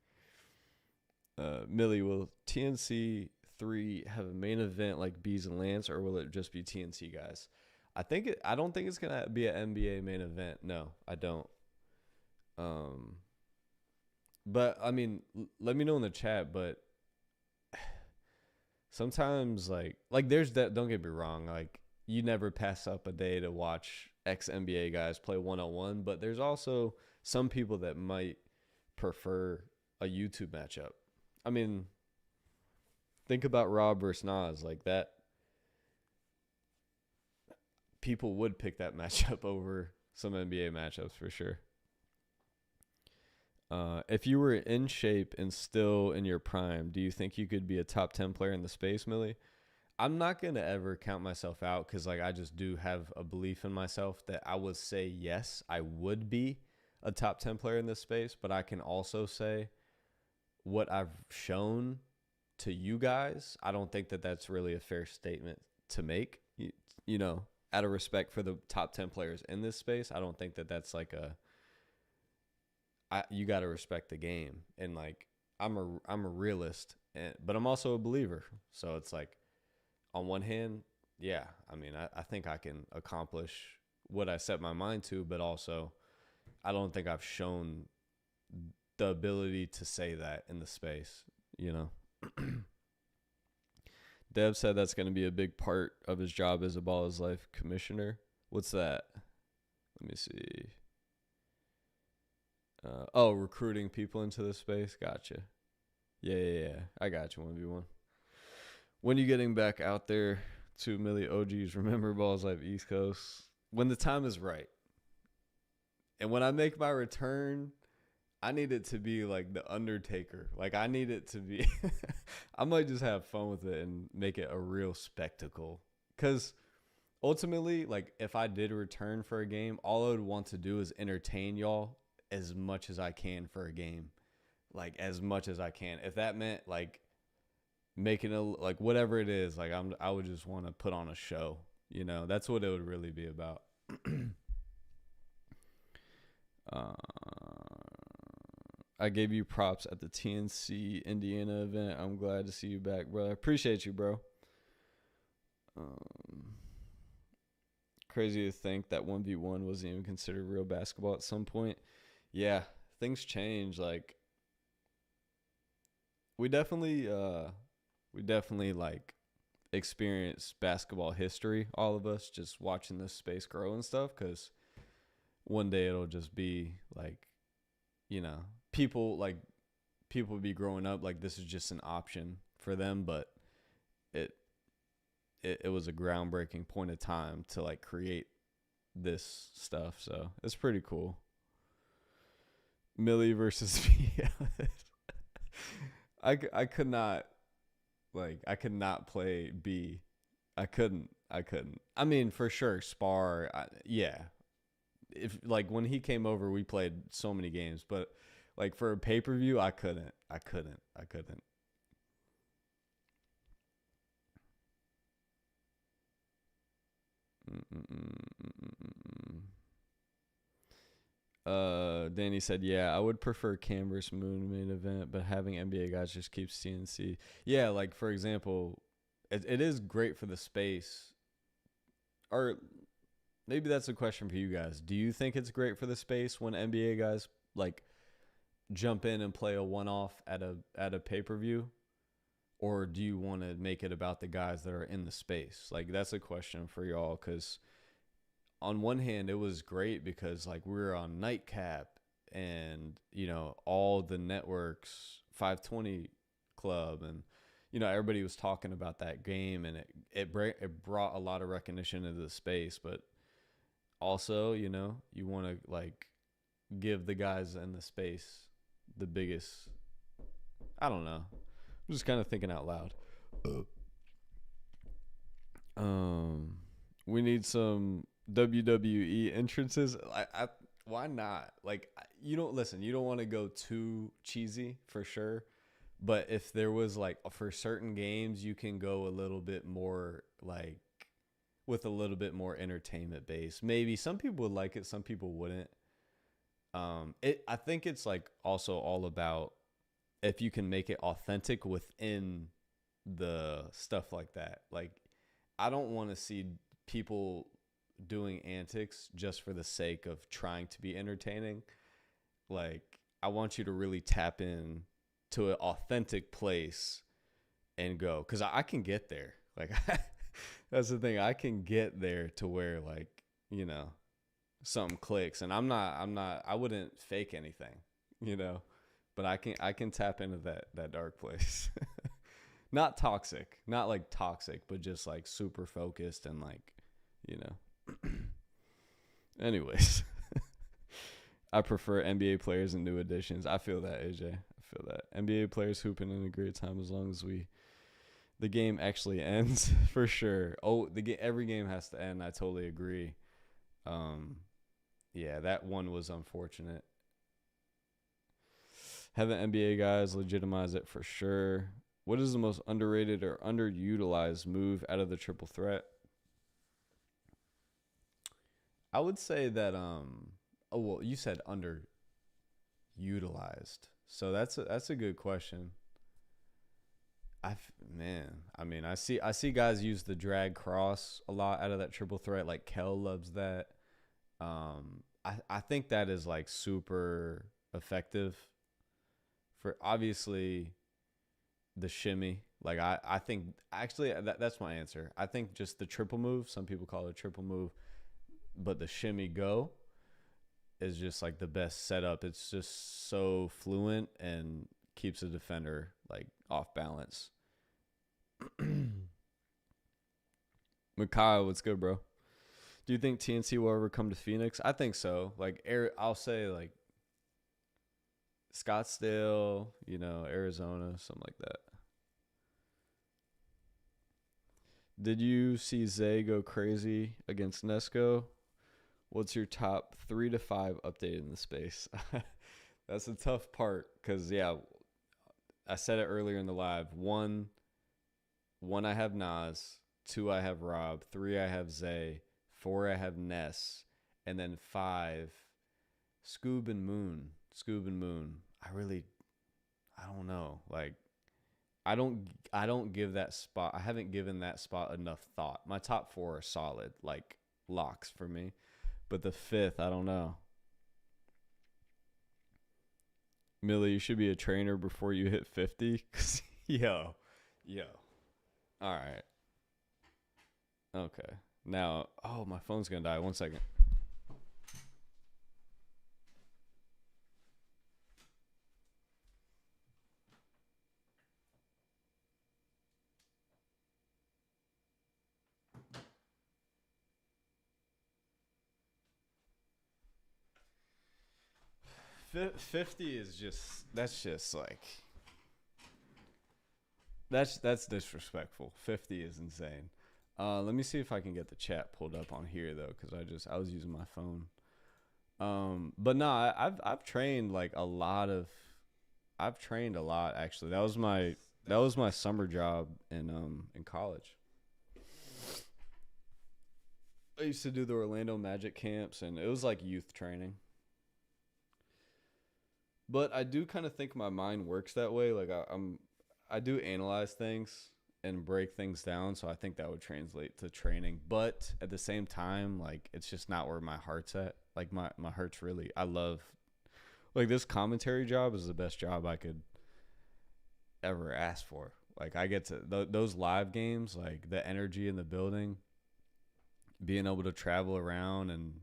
Millie, will TNC 3 have a main event like Bees and Lance, or will it just be TNC guys? I don't think it's gonna be an NBA main event. No, I don't. But I mean, let me know in the chat. But sometimes, like there's that. Don't get me wrong. Like, you never pass up a day to watch ex NBA guys play 1-on-1. But there's also some people that might prefer a YouTube matchup. I mean, think about Rob versus Nas, like that. People would pick that matchup over some NBA matchups for sure. If you were in shape and still in your prime, do you think you could be a top 10 player in the space, Millie? I'm not going to ever count myself out because, like, I just do have a belief in myself that I would say, yes, I would be a top 10 player in this space. But I can also say what I've shown to you guys, I don't think that that's really a fair statement to make. You know, out of respect for the top 10 players in this space, I don't think that that's like you got to respect the game. And like, I'm a realist, but I'm also a believer. So it's like, on one hand, yeah, I mean, I think I can accomplish what I set my mind to, but also I don't think I've shown the ability to say that in the space, you know. Dev said that's going to be a big part of his job as a Ball Is Life commissioner. What's that? Let me see. Recruiting people into the space. Gotcha. Yeah. I got you, 1v1. When are you getting back out there to Millie OGs? Remember Ball Is Life East Coast. When the time is right. And when I make my return, I need it to be like The Undertaker. Like, I need it to be I might just have fun with it and make it a real spectacle. Because ultimately, like, if I did return for a game, all I would want to do is entertain y'all as much as I can for a game. Like, as much as I can. If that meant, like, making like, whatever it is, like, I would just want to put on a show. You know, that's what it would really be about. I gave you props at the TNC Indiana event. I'm glad to see you back, brother. Appreciate you, bro. Crazy to think that 1v1 wasn't even considered real basketball at some point. Yeah, things change. Like, we definitely like experience basketball history, all of us, just watching this space grow and stuff, because one day it'll just be like, you know, people will be growing up like this is just an option for them, but it was a groundbreaking point of time to like create this stuff, so it's pretty cool. Millie versus VL. I could not play B. I couldn't. I mean, for sure, spar. Yeah. If like when he came over, we played so many games, but like for a pay-per-view, I couldn't. Danny said, yeah, I would prefer Cam versus Moon main event, but having NBA guys just keeps TNC. Yeah, like, for example, it is great for the space. Or maybe that's a question for you guys. Do you think it's great for the space when NBA guys like jump in and play a one-off at a pay-per-view? Or do you want to make it about the guys that are in the space? Like, that's a question for y'all, because on one hand, it was great because, like, we were on Nightcap and, you know, all the networks, 520 Club, and, you know, everybody was talking about that game, and it brought a lot of recognition into the space. But also, you know, you want to, like, give the guys in the space the biggest, I don't know. I'm just kind of thinking out loud. We need some WWE entrances. Why not? Like, you don't want to go too cheesy for sure, but if there was like for certain games, you can go a little bit more like with a little bit more entertainment base. Maybe some people would like it, some people wouldn't. I think it's like also all about if you can make it authentic within the stuff like that. Like, I don't want to see people doing antics just for the sake of trying to be entertaining. Like, I want you to really tap in to an authentic place and go, because I can get there. Like, that's the thing. I can get there to where, like, you know, something clicks, and I wouldn't fake anything, you know, but I can tap into that dark place. Not toxic, not like toxic, but just like super focused and like, you know. Anyways, I prefer NBA players and new additions. I feel that, AJ. I feel that. NBA players hooping in a great time as long as the game actually ends, for sure. Oh, every game has to end. I totally agree. Yeah, that one was unfortunate. Having NBA guys legitimize it for sure. What is the most underrated or underutilized move out of the triple threat? I would say that oh well, you said underutilized. So that's a good question. I mean, I see guys use the drag cross a lot out of that triple threat. Like Kel loves that. I think that is like super effective for obviously the shimmy. Like I think actually that's my answer. I think just the triple move, some people call it a triple move, but the shimmy go is just like the best setup. It's just so fluent and keeps a defender like off balance. Makai, what's good, bro? Do you think TNC will ever come to Phoenix? I think so. Like, I'll say like Scottsdale, you know, Arizona, something like that. Did you see Zay go crazy against Nesco? What's your top 3 to 5 update in the space? That's a tough part because, yeah, I said it earlier in the live. One, I have Nas. 2, I have Rob. 3, I have Zay. 4, I have Ness. And then 5, Scoob and Moon. I don't know. Like, I don't give that spot. I haven't given that spot enough thought. My top 4 are solid, like locks for me. But the 5th, I don't know. Millie, you should be a trainer before you hit 50. Yo. All right. Okay. Now, oh, my phone's going to die. 1 second. $50 is just like that's disrespectful. 50 is insane. Let me see if I can get the chat pulled up on here though, because I was using my phone. But no, I've trained like a lot actually. That was my summer job in college. I used to do the Orlando Magic camps, and it was like youth training. But I do kind of think my mind works that way. Like I do analyze things and break things down, so I think that would translate to training. But at the same time, like it's just not where my heart's at. Like my heart's really, I love, like this commentary job is the best job I could ever ask for. Like I get to those live games, like the energy in the building, being able to travel around and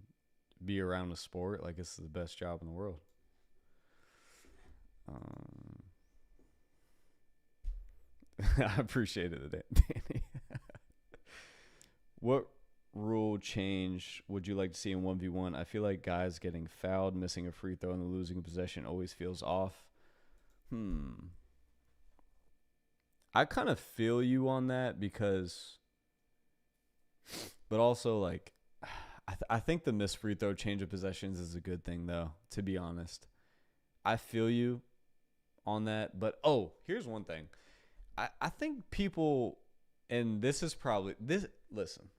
be around the sport, like it's the best job in the world. I appreciate it, Danny. What rule change would you like to see in 1v1? I feel like guys getting fouled, missing a free throw, and losing a possession always feels off. I kind of feel you on that because, but also like, I think the missed free throw change of possessions is a good thing though, to be honest. I feel you on that, but here's one thing. I think people, and this is probably listen,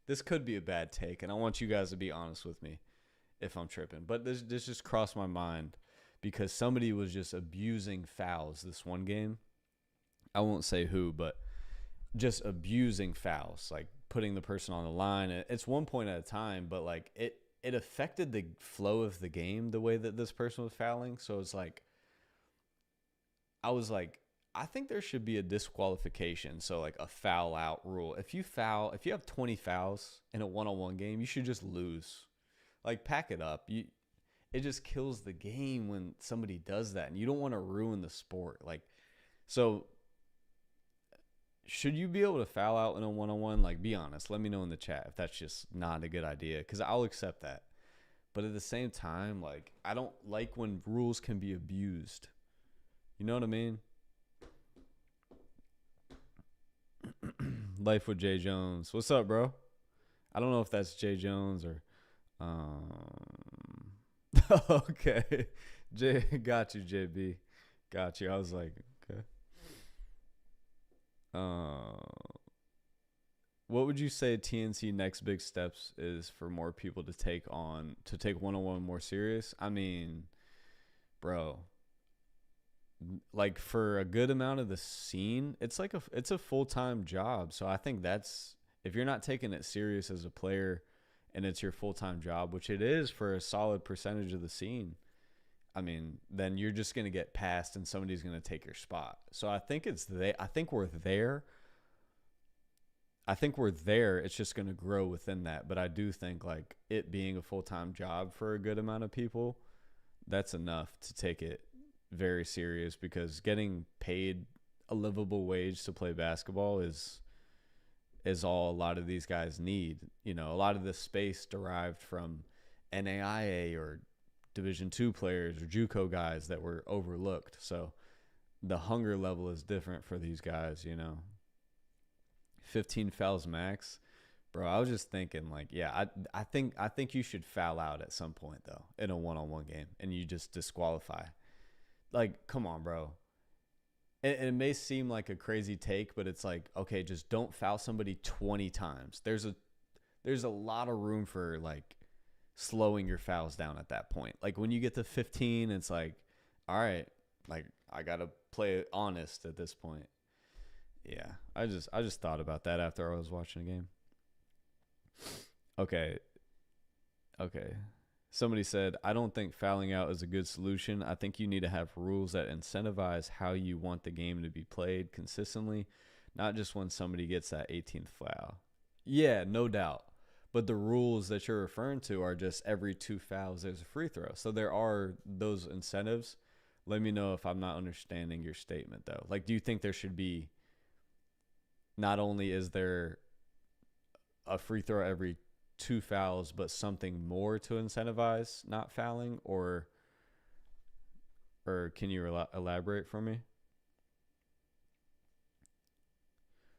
this could be a bad take, and I want you guys to be honest with me if I'm tripping, but this just crossed my mind. because somebody was just abusing fouls this one game. I won't say who, but just abusing fouls, like putting the person on the line. It's 1 point at a time, but like it affected the flow of the game the way that this person was fouling. So it's like, I was like, I think there should be a disqualification. So like a foul out rule. If you have 20 fouls in a one-on-one game, you should just lose. Like, pack it up. It just kills the game when somebody does that, and you don't want to ruin the sport. Like, so should you be able to foul out in a one-on-one? Like, be honest. Let me know in the chat if that's just not a good idea, because I'll accept that. But at the same time, like, I don't like when rules can be abused. You know what I mean? Life with Jay Jones. What's up, bro? I don't know if that's Jay Jones or okay. Got you, JB. Got you. I was like, okay. What would you say TNC next big steps is for more people to take one-on-one more serious? I mean, bro, like, for a good amount of the scene, it's a full-time job. So I think if you're not taking it serious as a player and it's your full-time job, which it is for a solid percentage of the scene, I mean, then you're just going to get passed and somebody's going to take your spot. So I think I think we're there. It's just going to grow within that. But I do think, like, it being a full-time job for a good amount of people, that's enough to take it very serious, because getting paid a livable wage to play basketball is all a lot of these guys need. You know, a lot of this space derived from NAIA or Division II players or JUCO guys that were overlooked. So the hunger level is different for these guys, you know. 15 fouls max. Bro, I was just thinking, like, yeah, I think you should foul out at some point, though, in a one-on-one game, and you just disqualify. Like, come on, bro. And it may seem like a crazy take, but it's like, okay, just don't foul somebody 20 times. There's a lot of room for, like, slowing your fouls down at that point. Like, when you get to 15, it's like, all right, like, I got to play honest at this point. Yeah, I just thought about that after I was watching the game. Okay. Somebody said, I don't think fouling out is a good solution. I think you need to have rules that incentivize how you want the game to be played consistently, not just when somebody gets that 18th foul. Yeah, no doubt. But the rules that you're referring to are just every 2 fouls there's a free throw. So there are those incentives. Let me know if I'm not understanding your statement, though. Like, do you think there should be, not only is there a free throw every 2 fouls, but something more to incentivize not fouling, or can you elaborate for me?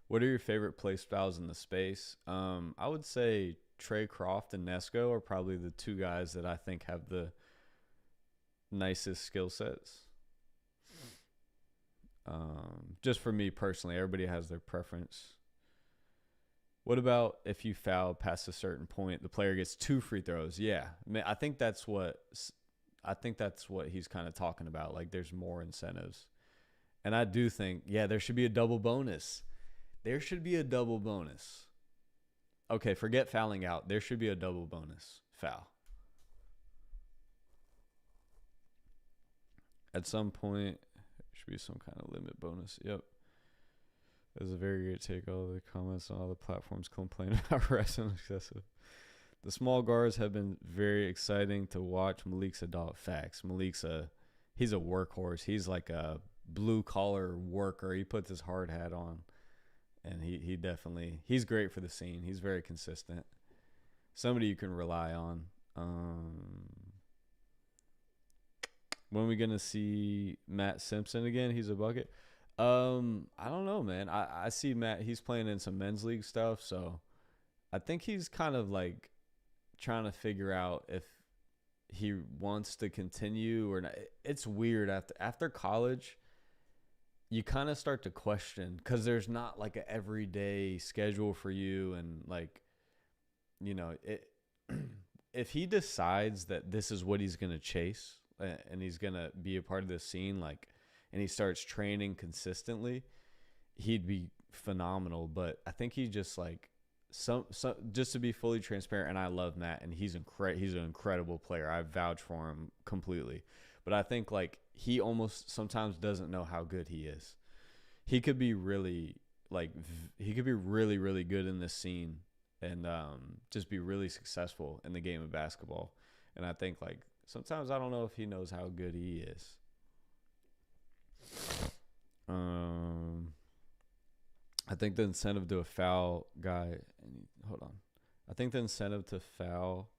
What are your favorite play styles in the space? I would say Trey Croft and Nesco are probably the 2 guys that I think have the nicest skill sets. Just for me personally, everybody has their preference. What about if you foul past a certain point, the player gets 2 free throws? Yeah, I think that's what he's kind of talking about. Like, there's more incentives, and I do think, yeah, there should be a double bonus. There should be a double bonus. Okay, forget fouling out. There should be a double bonus foul. At some point, there should be some kind of limit bonus. Yep. It was a very great take. All the comments on all the platforms complain about wrestling excessive. The small guards have been very exciting to watch. Malik's a dog. Facts. He's a workhorse. He's like a blue collar worker. He puts his hard hat on, and he's great for the scene. He's very consistent. Somebody you can rely on. When are we gonna see Matt Simpson again? He's a bucket. I don't know, man. I see Matt, he's playing in some men's league stuff, so I think he's kind of like trying to figure out if he wants to continue or not. It's weird after college, you kind of start to question, because there's not like an everyday schedule for you, and like, you know, if he decides that this is what he's gonna chase, and he's gonna be a part of this scene, like, and he starts training consistently, he'd be phenomenal. But I think he just like some just to be fully transparent, and I love Matt, and he's an incredible player. I vouch for him completely. But I think like he almost sometimes doesn't know how good he is. He could be really really good in this scene, and just be really successful in the game of basketball. And I think like sometimes I don't know if he knows how good he is. I think the incentive to foul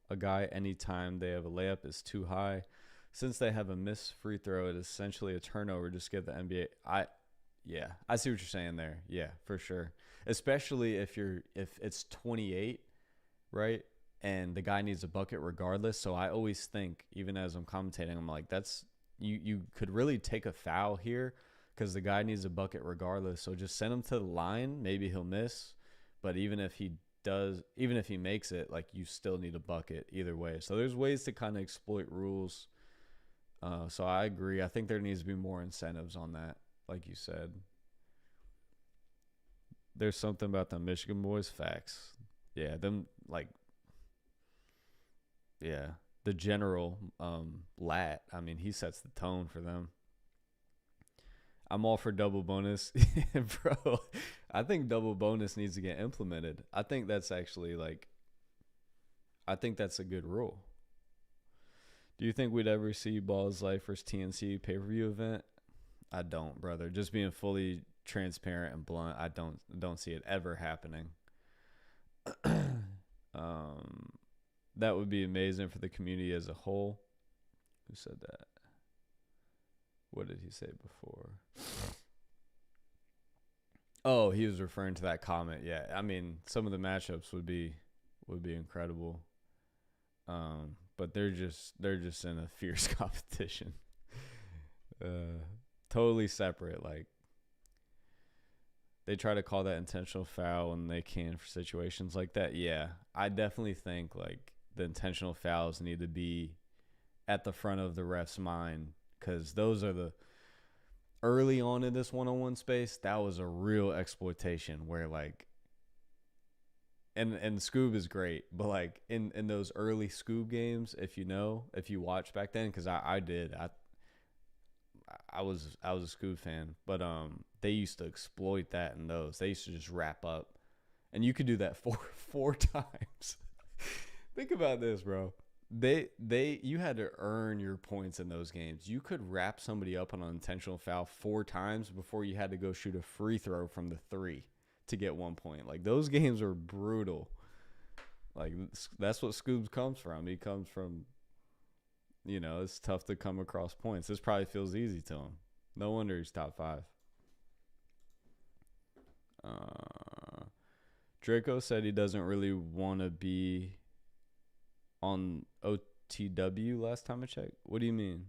a guy anytime they have a layup is too high. Since they have a missed free throw, it is essentially a turnover. Just give the NBA. I see what you're saying there. Yeah, for sure. Especially if it's 28, right? And the guy needs a bucket regardless. So I always think, even as I'm commentating, I'm like, that's you could really take a foul here because the guy needs a bucket regardless. So just send him to the line. Maybe he'll miss, but even if he makes it, like, you still need a bucket either way. So there's ways to kind of exploit rules. So I agree. I think there needs to be more incentives on that, like you said. There's something about the Michigan boys. Facts. Yeah, them like. Yeah, the general Lat. I mean, he sets the tone for them. I'm all for double bonus, bro. I think double bonus needs to get implemented. I think that's actually I think that's a good rule. Do you think we'd ever see Balls Life versus TNC pay-per-view event? I don't, brother. Just being fully transparent and blunt, I don't see it ever happening. That would be amazing for the community as a whole. Who said that? What did he say before? Oh, he was referring to that comment. Yeah, I mean, some of the matchups would be incredible. But they're just in a fierce competition. Totally separate. Like, they try to call that intentional foul when they can for situations like that. Yeah, I definitely think like the intentional fouls need to be at the front of the ref's mind, because those are the early on in this one-on-one space. That was a real exploitation where like, and Scoob is great, but like in those early Scoob games, if you watched back then, because I did, I was a Scoob fan, but they used to exploit that in those. They used to just wrap up, and you could do that four times. Think about this, bro. You had to earn your points in those games. You could wrap somebody up on an intentional foul 4 times before you had to go shoot a free throw from the 3 to get 1 point. Like, those games were brutal. Like, that's what Scoobs comes from. He comes from, it's tough to come across points. This probably feels easy to him. No wonder he's top 5. Draco said he doesn't really want to be on OTW last time I checked. What do you mean?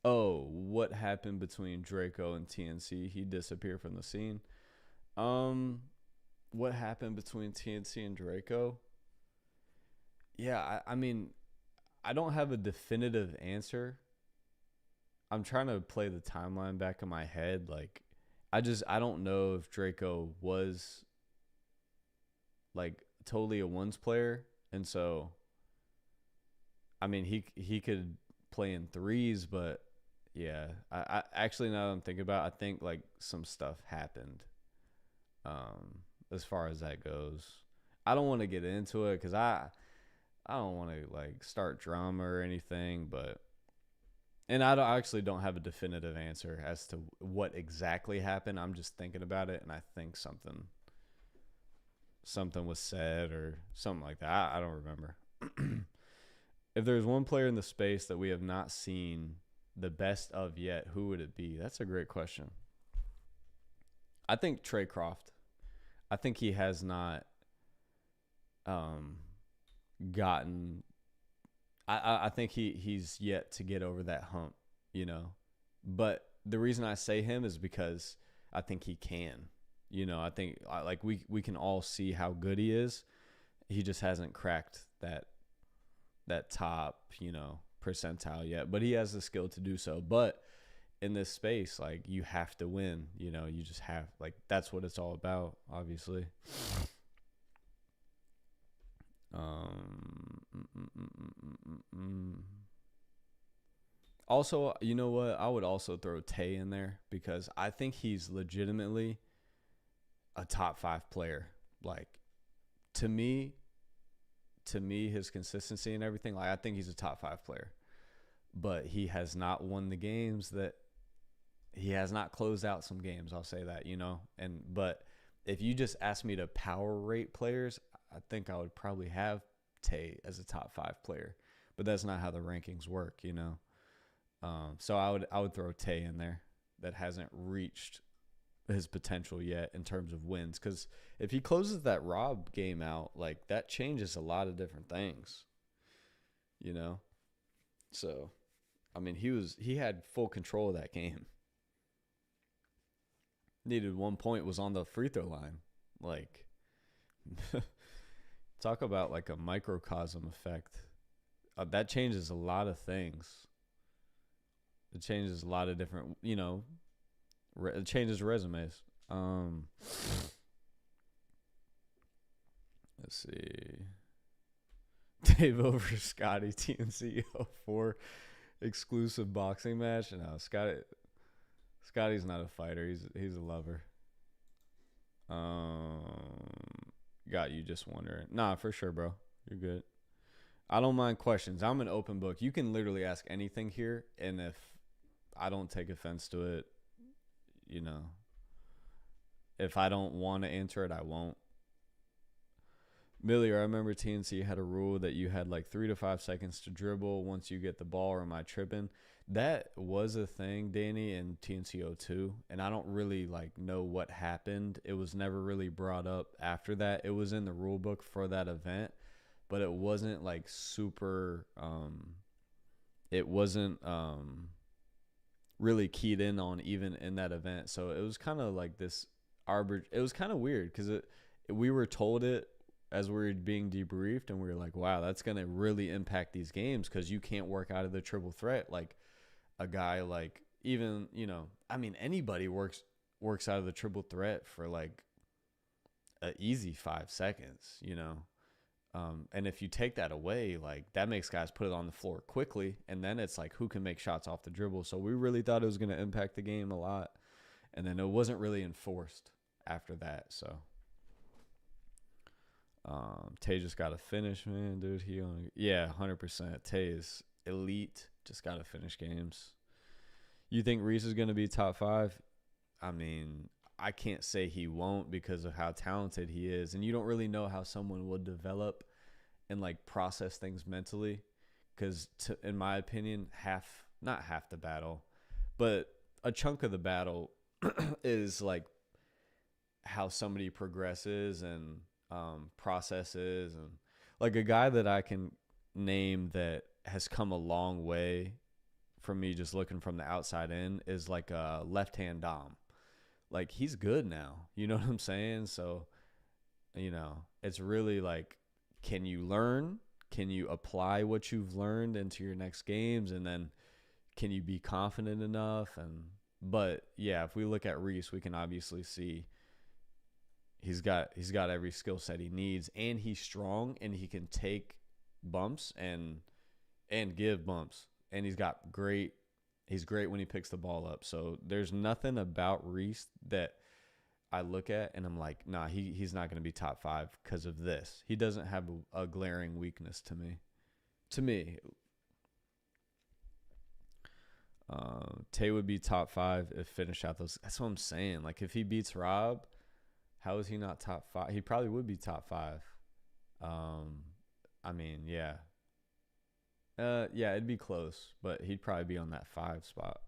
What happened between Draco and TNC? He disappeared from the scene. What happened between TNC and Draco? Yeah, I mean, I don't have a definitive answer. I'm trying to play the timeline back in my head. Like, I don't know if Draco was like totally a ones player, and so I mean he could play in threes, but yeah, I actually, now that I'm thinking about it, I think like some stuff happened as far as that goes. I don't want to get into it because I don't want to like start drama or anything, but and I actually don't have a definitive answer as to what exactly happened. I'm just thinking about it, and I think something was said or something like that. I don't remember. If there's one player in the space that we have not seen the best of yet, who would it be? That's a great question. I think Trey Croft. I think he has not gotten... I think he's yet to get over that hump, But the reason I say him is because I think he can. I think like we can all see how good he is, He just hasn't cracked that top, percentile yet, but he has the skill to do so. But in this space, like, you have to win, you just have, like, that's what it's all about, obviously. Also, you know what? I would also throw Tay in there because I think he's legitimately a top 5 player. Like, to me, his consistency and everything, like, I think he's a top 5 player. But he has not won the games that he has not closed out some games. I'll say that, but if you just ask me to power rate players, I think I would probably have Tay as a top 5 player, but that's not how the rankings work, So I would throw Tay in there that hasn't reached his potential yet in terms of wins. Because if he closes that Rob game out, like, that changes a lot of different things, So, I mean, he had full control of that game. Needed 1 point, was on the free throw line. Like, talk about like a microcosm effect. That changes a lot of things. It changes a lot of different, it changes resumes. Let's see. Dave over Scotty TNC 04 exclusive boxing match. No, Scotty's not a fighter. He's a lover. Got you just wondering. Nah, for sure, bro. You're good. I don't mind questions. I'm an open book. You can literally ask anything here, and if I don't take offense to it, if I don't want to answer it, I won't. Millie, I remember TNC had a rule that you had like 3 to 5 seconds to dribble once you get the ball, or am I tripping? That was a thing, Danny, in TNC 02, and I don't really like know what happened. It was never really brought up after that. It was in the rule book for that event, but it wasn't like super it wasn't really keyed in on even in that event. So it was kind of like this it was kind of weird because we were told it as we were being debriefed, and we were like, wow, that's going to really impact these games because you can't work out of the triple threat. Like, a guy like, even, I mean, anybody works out of the triple threat for like an easy 5 seconds, and if you take that away, like, that makes guys put it on the floor quickly, and then it's like, who can make shots off the dribble? So we really thought it was going to impact the game a lot, and then it wasn't really enforced after that. So Tay just got to finish, man, dude. 100%. Tay is elite. Just got to finish games. You think Reese is going to be top 5? I mean, I can't say he won't because of how talented he is. And you don't really know how someone will develop and like process things mentally. Because in my opinion, not half the battle, but a chunk of the battle is like how somebody progresses and processes. And like, a guy that I can name that has come a long way from me just looking from the outside in is like a left-hand Dom. Like, he's good now, you know what I'm saying? So, it's really like, can you learn? Can you apply what you've learned into your next games? And then can you be confident enough? But yeah, if we look at Reese, we can obviously see he's got every skill set he needs, and he's strong, and he can take bumps and give bumps, and he's great when he picks the ball up. So there's nothing about Reese that I look at and I'm like, nah, he's not going to be top 5 because of this. He doesn't have a glaring weakness to me. Tay would be top 5 if finished out those. That's what I'm saying. Like, if he beats Rob, how is he not top 5? He probably would be top 5. I mean, yeah. Yeah, it'd be close, but he'd probably be on that 5 spot.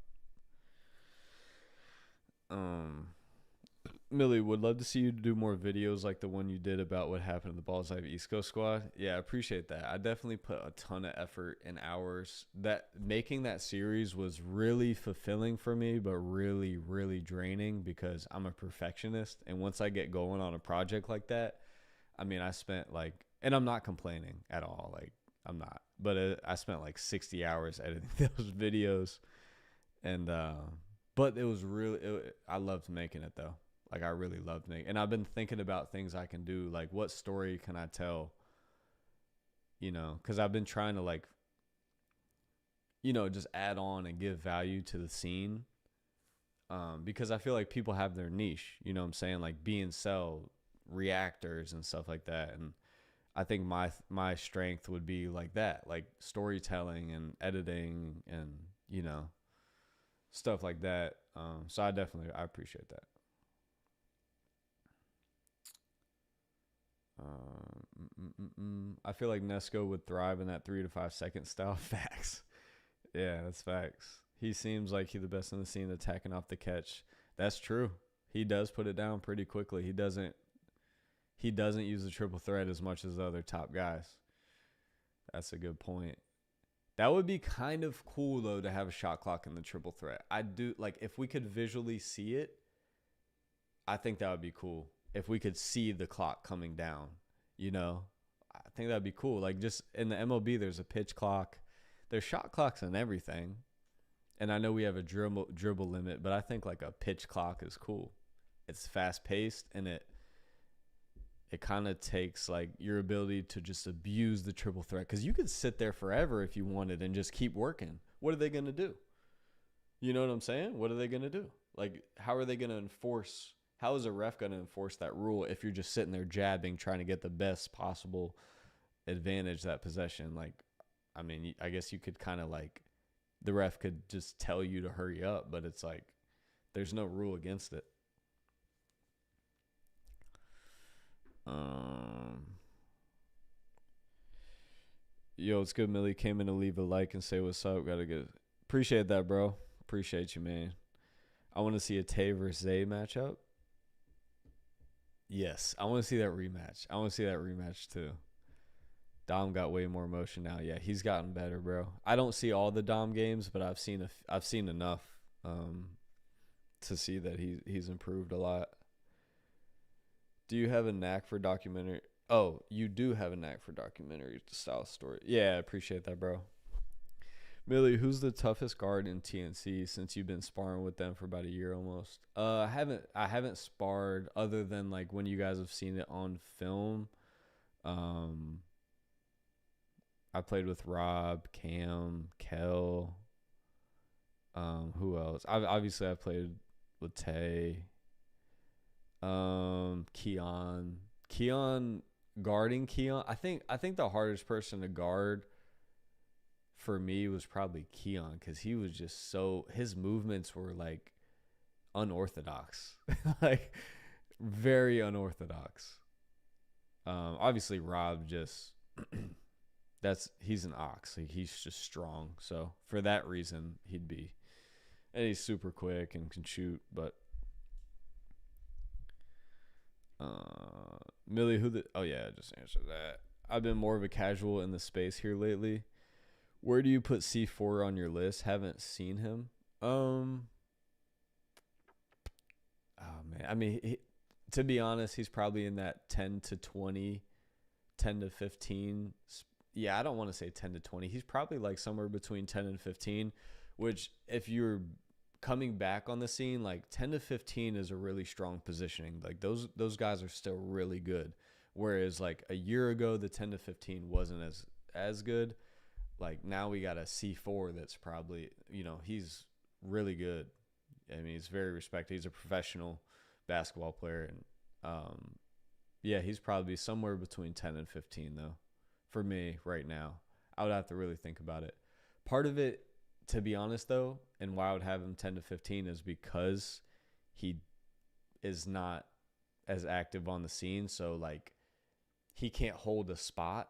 Millie, would love to see you do more videos like the one you did about what happened to the Balls Live East Coast squad. Yeah, I appreciate that. I definitely put a ton of effort and hours. That making that series was really fulfilling for me, but really, really draining because I'm a perfectionist. And once I get going on a project like that, I mean, I spent like And I'm not complaining at all. Like, I'm not. But I spent like 60 hours editing those videos. And, but it was really, I loved making it though. Like, I really loved making it. And I've been thinking about things I can do. Like, what story can I tell? You know, because I've been trying to, like, you know, just add on and give value to the scene. Because I feel like people have their niche, you know what I'm saying? Like BNCell reactors and stuff like that. And I think my strength would be like that, like storytelling and editing and, you know, stuff like that. So I appreciate that. I feel like Nesco would thrive in that 3 to 5 second style. Facts. Yeah, that's facts. He seems like he's the best in the scene attacking off the catch. That's true. He does put it down pretty quickly. He doesn't use the triple threat as much as the other top guys. That's a good point. That would be kind of cool though to have a shot clock in the triple threat. I do like if we could visually see it, I think that would be cool. If we could see the clock coming down, you know, I think that'd be cool. Like just in the MLB, there's a pitch clock, there's shot clocks and everything. And I know we have a dribble limit, but I think like a pitch clock is cool. It's fast paced and it kind of takes like your ability to just abuse the triple threat. Because you could sit there forever if you wanted and just keep working. What are they going to do? You know what I'm saying? What are they going to do? Like, how are they going to enforce? How is a ref going to enforce that rule if you're just sitting there jabbing, trying to get the best possible advantage that possession? Like, I mean, I guess you could kind of like, the ref could just tell you to hurry up, but it's like, there's no rule against it. Yo, it's good. Millie came in to leave a like and say what's up. Gotta get appreciate that, bro. Appreciate you, man. I want to see a Tay versus Zay matchup. Yes, I want to see that rematch. Too. Dom got way more motion now. Yeah, he's gotten better, bro. I don't see all the Dom games, but I've seen enough to see that he's improved a lot. Do you have a knack for documentary? Oh, you do have a knack for documentary style story. Yeah, I appreciate that, bro. Millie, who's the toughest guard in TNC since you've been sparring with them for about a year almost? I haven't sparred other than like when you guys have seen it on film. I played with Rob, Cam, Kel. Who else? I've played with Tay. Keon guarding Keon. I think the hardest person to guard for me was probably Keon because he was just his movements were like unorthodox, like very unorthodox. Obviously Rob just he's an ox. Like, he's just strong. So for that reason and he's super quick and can shoot, but Millie, oh yeah, I just answered that. I've been more of a casual in the space here lately. Where do you put C4 on your list? Haven't seen him. Oh man, I mean, to be honest, he's probably in that 10 to 20, 10 to 15. Yeah, I don't want to say 10 to 20. He's probably like somewhere between 10 and 15, which if you're coming back on the scene, like 10 to 15 is a really strong positioning. Like those guys are still really good. Whereas like a year ago, the 10 to 15 wasn't as good. Like now we got a C4 that's probably, you know, he's really good. I mean, he's very respected. He's a professional basketball player. And yeah, he's probably somewhere between 10 and 15 though. For me right now, I would have to really think about it. Part of it, to be honest though, and why I would have him 10 to 15 is because he is not as active on the scene. So like he can't hold a spot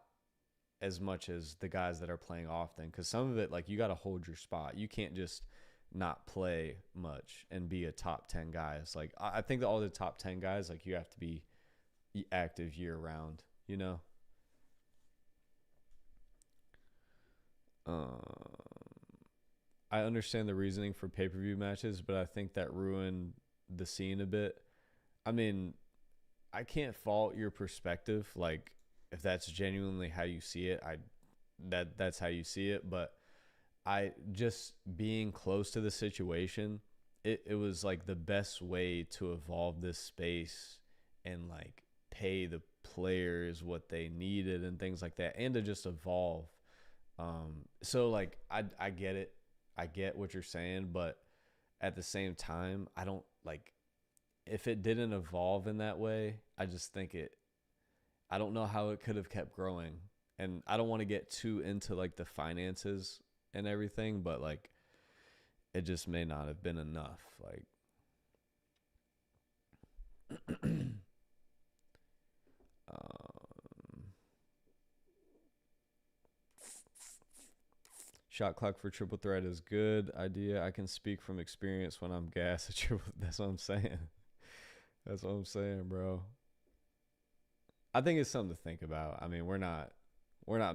as much as the guys that are playing often. Cause some of it, like you got to hold your spot. You can't just not play much and be a top 10 guy. It's like, I think that all the top 10 guys, like you have to be active year round, you know? I understand the reasoning for pay-per-view matches, but I think that ruined the scene a bit. I mean, I can't fault your perspective. Like, if that's genuinely how you see it, that's how you see it. But I just being close to the situation, it was like the best way to evolve this space and like pay the players what they needed and things like that, and to just evolve. So like I get it. I get what you're saying, but at the same time, I don't like if it didn't evolve in that way, I just think I don't know how it could have kept growing. And I don't want to get too into like the finances and everything, but like it just may not have been enough. Like shot clock for triple threat is good idea. I can speak from experience when I'm gassed at triple. That's what I'm saying. That's what I'm saying, bro. I think it's something to think about. I mean, we're not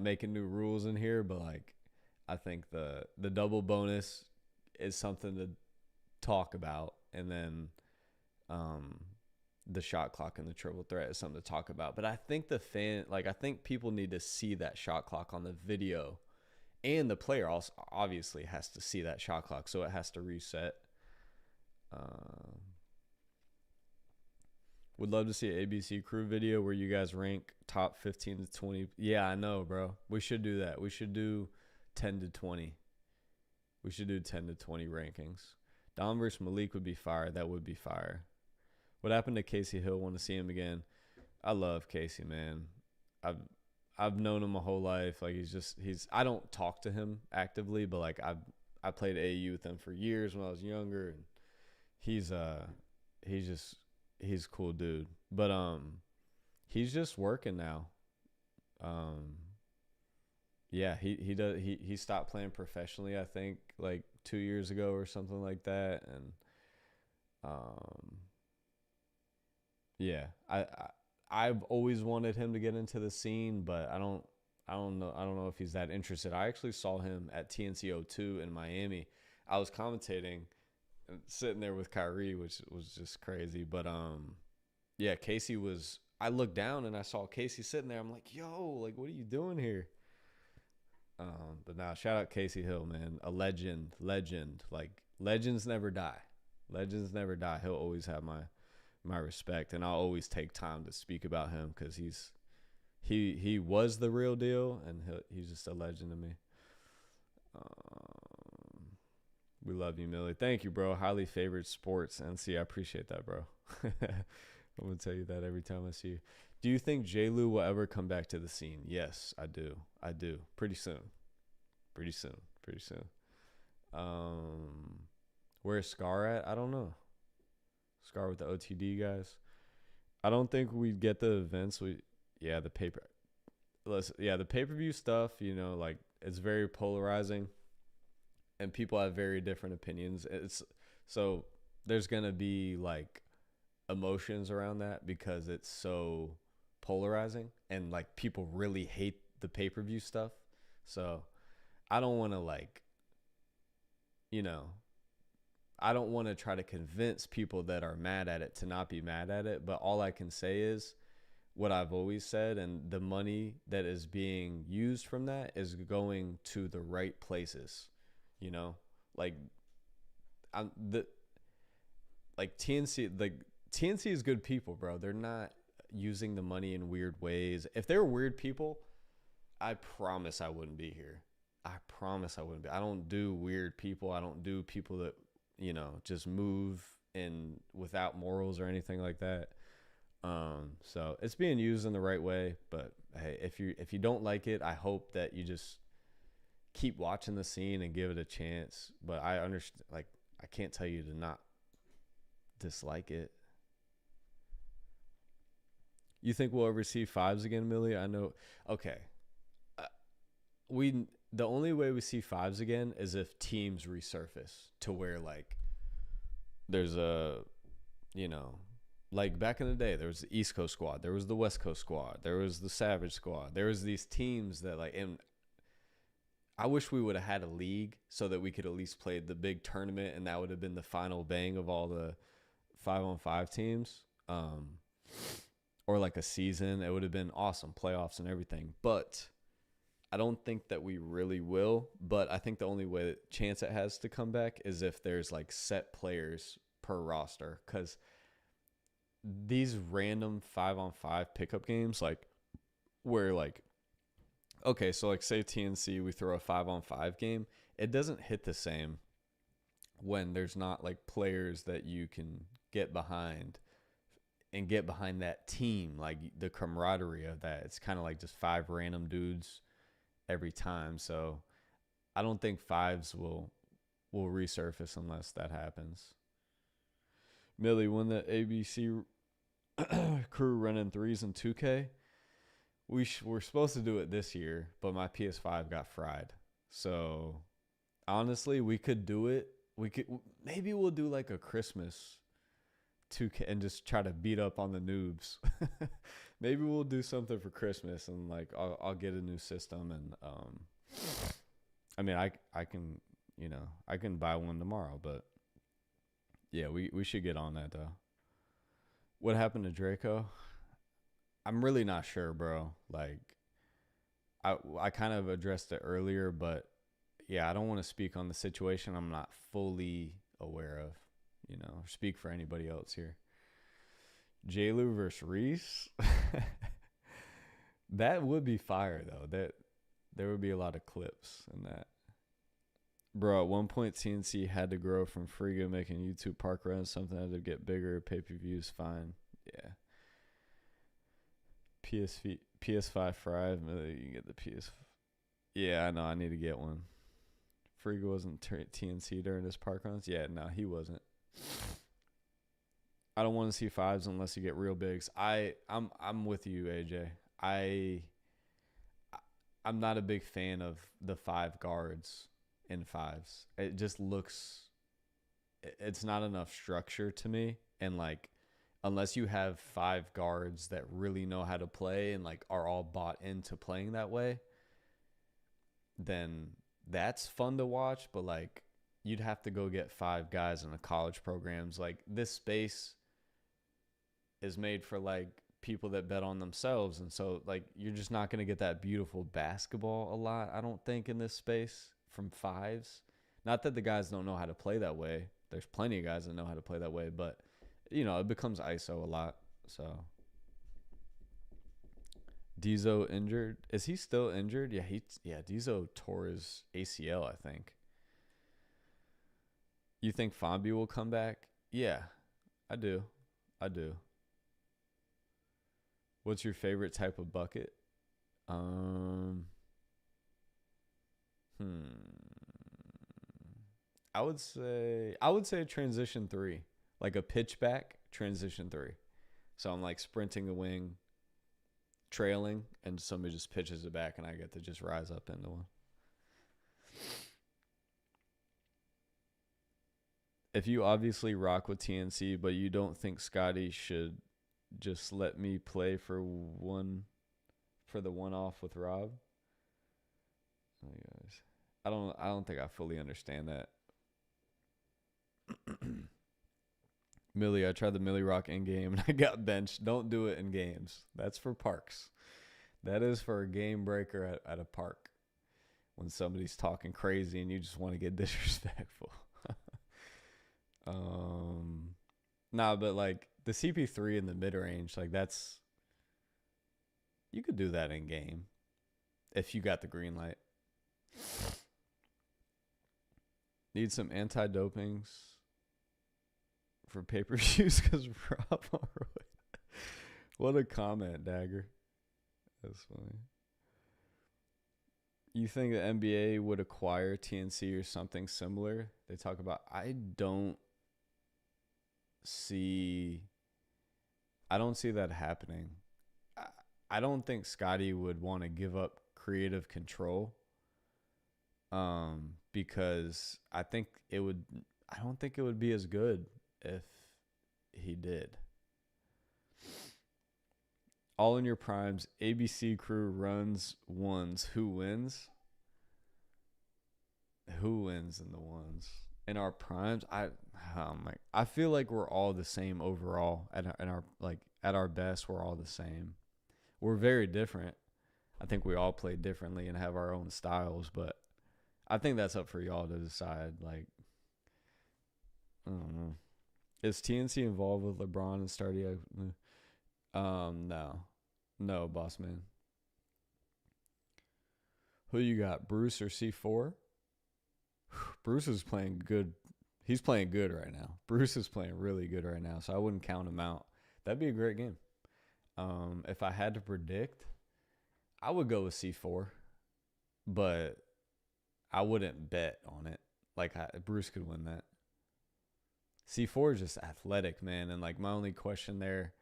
making new rules in here, but like I think the double bonus is something to talk about, and then the shot clock and the triple threat is something to talk about. But I think I think people need to see that shot clock on the video, and the player also obviously has to see that shot clock, so it has to reset. Would love to see an ABC Crew video where you guys rank top 15 to 20. Yeah, I know, bro. We should do that. We should do 10 to 20. We should do 10 to 20 rankings. Dom versus Malik would be fire. That would be fire. What happened to Casey Hill? Want to see him again? I love Casey, man. I've known him my whole life. Like I don't talk to him actively, but like I played AAU with him for years when I was younger, and he's a cool dude. But he's just working now. Yeah, he stopped playing professionally, I think, like 2 years ago or something like that. And yeah, I've always wanted him to get into the scene, but I don't know if he's that interested. I actually saw him at TNC02 in Miami. I was commentating, sitting there with Kyrie, which was just crazy. But yeah, I looked down and I saw Casey sitting there. I'm like, yo, like, what are you doing here? But now, shout out Casey Hill, man, a legend. Like, legends never die. He'll always have my respect, and I'll always take time to speak about him because he was the real deal, and he's just a legend to me. We love you, Millie. Thank you, bro. Highly favored sports. NC, I appreciate that, bro. I'm going to tell you that every time I see you. Do you think J-Lou will ever come back to the scene? Yes, I do. Pretty soon. Where's Scar at? I don't know. Scar with the OTD guys. I don't think we'd get the events. The pay-per-view stuff, you know, like, it's very polarizing, and people have very different opinions. So there's going to be like emotions around that because it's so polarizing, and like people really hate the pay-per-view stuff. So I don't want to, like, you know, I don't want to try to convince people that are mad at it to not be mad at it. But all I can say is what I've always said, and the money that is being used from that is going to the right places. You know, like TNC is good people, bro. They're not using the money in weird ways. If they were weird people, I promise I wouldn't be here. I don't do weird people. I don't do people that, you know, just move in without morals or anything like that. So it's being used in the right way. But hey, if you don't like it, I hope that you just keep watching the scene and give it a chance. But I understand, like, I can't tell you to not dislike it. You think we'll ever see fives again, Millie? I know. Okay. The only way we see fives again is if teams resurface to where, like, there's a, you know, like back in the day, there was the East Coast squad, there was the West Coast squad, there was the Savage squad, there was these teams that, like, and I wish we would have had a league so that we could at least play the big tournament, and that would have been the final bang of all the 5-on-5 teams. or like a season, it would have been awesome, playoffs and everything. But I don't think that we really will. But I think the only way chance it has to come back is if there's like set players per roster, because these random 5-on-5 pickup games, like where like, okay, so like say TNC, we throw a 5-on-5 game, it doesn't hit the same when there's not like players that you can get behind and get behind that team, like the camaraderie of that. It's kind of like just 5 random dudes every time. So I don't think 5s will resurface unless that happens. Millie, when the ABC crew running 3s in 2K, we're supposed to do it this year, but my PS5 got fried. So honestly, we could do it. Maybe we'll do like a Christmas 2K and just try to beat up on the noobs. Maybe we'll do something for Christmas, and like I'll get a new system, and I mean I can, you know, I can buy one tomorrow, but yeah, we should get on that though. What happened to Draco? I'm really not sure, bro. Like I kind of addressed it earlier, but yeah, I don't want to speak on the situation I'm not fully aware of, you know, or speak for anybody else here. J-Lu versus Reese. That would be fire though. That there would be a lot of clips in that. Bro, at one point TNC had to grow from Friga making YouTube park runs. Something had to get bigger. Pay-per-views, fine. Yeah. PS5 Frive. You can get the PS. Yeah, I know. I need to get one. Friga wasn't TNC during his park runs. Yeah, no, he wasn't. I don't want to see 5s unless you get real bigs. I'm with you, AJ. I'm not a big fan of the 5 guards in 5s. It just looks, it's not enough structure to me. And like, unless you have 5 guards that really know how to play and like are all bought into playing that way, then that's fun to watch. But like, you'd have to go get 5 guys in the college programs. Like, this space is made for like people that bet on themselves, and so like you're just not going to get that beautiful basketball a lot, I don't think, in this space from 5s. Not that the guys don't know how to play that way. There's plenty of guys that know how to play that way, but you know, it becomes ISO a lot. So Dizo injured. Is he still injured? Yeah, Dizo tore his ACL, I think. You think Fambi will come back? Yeah, I do. What's your favorite type of bucket? I would say transition 3, like a pitch back transition 3. So I'm like sprinting the wing, trailing, and somebody just pitches it back, and I get to just rise up into one. If you obviously rock with TNC, but you don't think Scotty should just let me play for the one off with Rob. Oh, guys, I don't think I fully understand that. Millie, I tried the Millie Rock in game and I got benched. Don't do it in games. That's for parks. That is for a game breaker at a park. When somebody's talking crazy and you just want to get disrespectful. Nah, but like the CP3 in the mid range, like that's, you could do that in game if you got the green light. Need some anti-dopings for pay-per-views because Rob Arroyo. What a comment, Dagger. That's funny. You think the NBA would acquire TNC or something similar? They talk about, I don't see that happening. I don't think Scotty would want to give up creative control. Because I don't think it would be as good if he did. All in your primes, ABC crew runs ones. Who wins? Who wins in the ones? In our primes, I feel like we're all the same overall in our like at our best, we're all the same. We're very different. I think we all play differently and have our own styles, but I think that's up for y'all to decide. Like, I don't know. Is TNC involved with LeBron and Stardy? No, boss man. Who you got, Bruce or C4? Bruce is playing good. He's playing good right now. Bruce is playing really good right now, so I wouldn't count him out. That'd be a great game. If I had to predict, I would go with C4, but I wouldn't bet on it. Like, Bruce could win that. C4 is just athletic, man, and like my only question there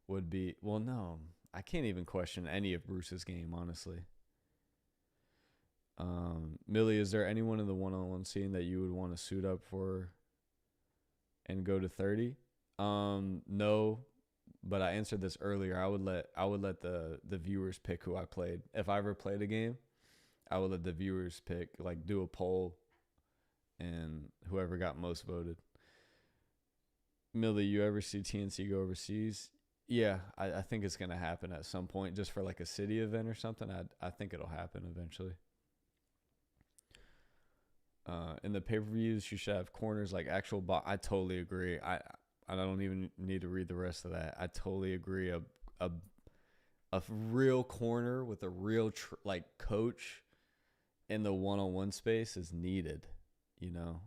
would be, well, no, I can't even question any of Bruce's game, honestly. Millie, is there anyone in the one-on-one scene that you would want to suit up for and go to 30? No, but I answered this earlier. I would let the viewers pick who I played. If I ever played a game, I would let the viewers pick, like do a poll, and whoever got most voted. Millie, you ever see TNC go overseas? Yeah, I think it's gonna happen at some point, just for like a city event or something. I think it'll happen eventually. In the pay-per-views, you should have corners like actual I totally agree. I don't even need to read the rest of that. I totally agree. A real corner with a real like coach in the one-on-one space is needed, you know.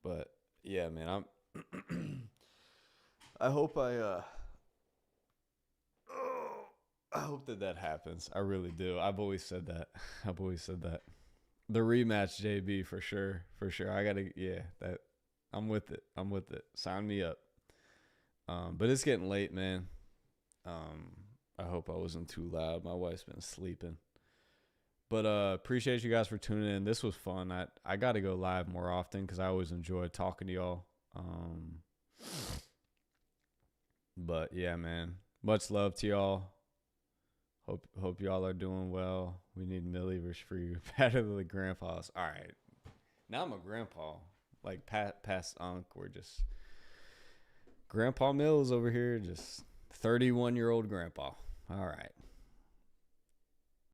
But yeah, man, I hope I hope that happens. I really do. I've always said that. The rematch, JB, for sure. I'm with it. Sign me up. But it's getting late, man. I hope I wasn't too loud. My wife's been sleeping. But appreciate you guys for tuning in. This was fun. I got to go live more often because I always enjoy talking to y'all. But yeah, man. Much love to y'all. Hope y'all are doing well. We need Millie for you. Better than the grandpas. All right. Now I'm a grandpa. Like past Unc. We're just Grandpa Mills over here. Just 31-year-old grandpa. All right.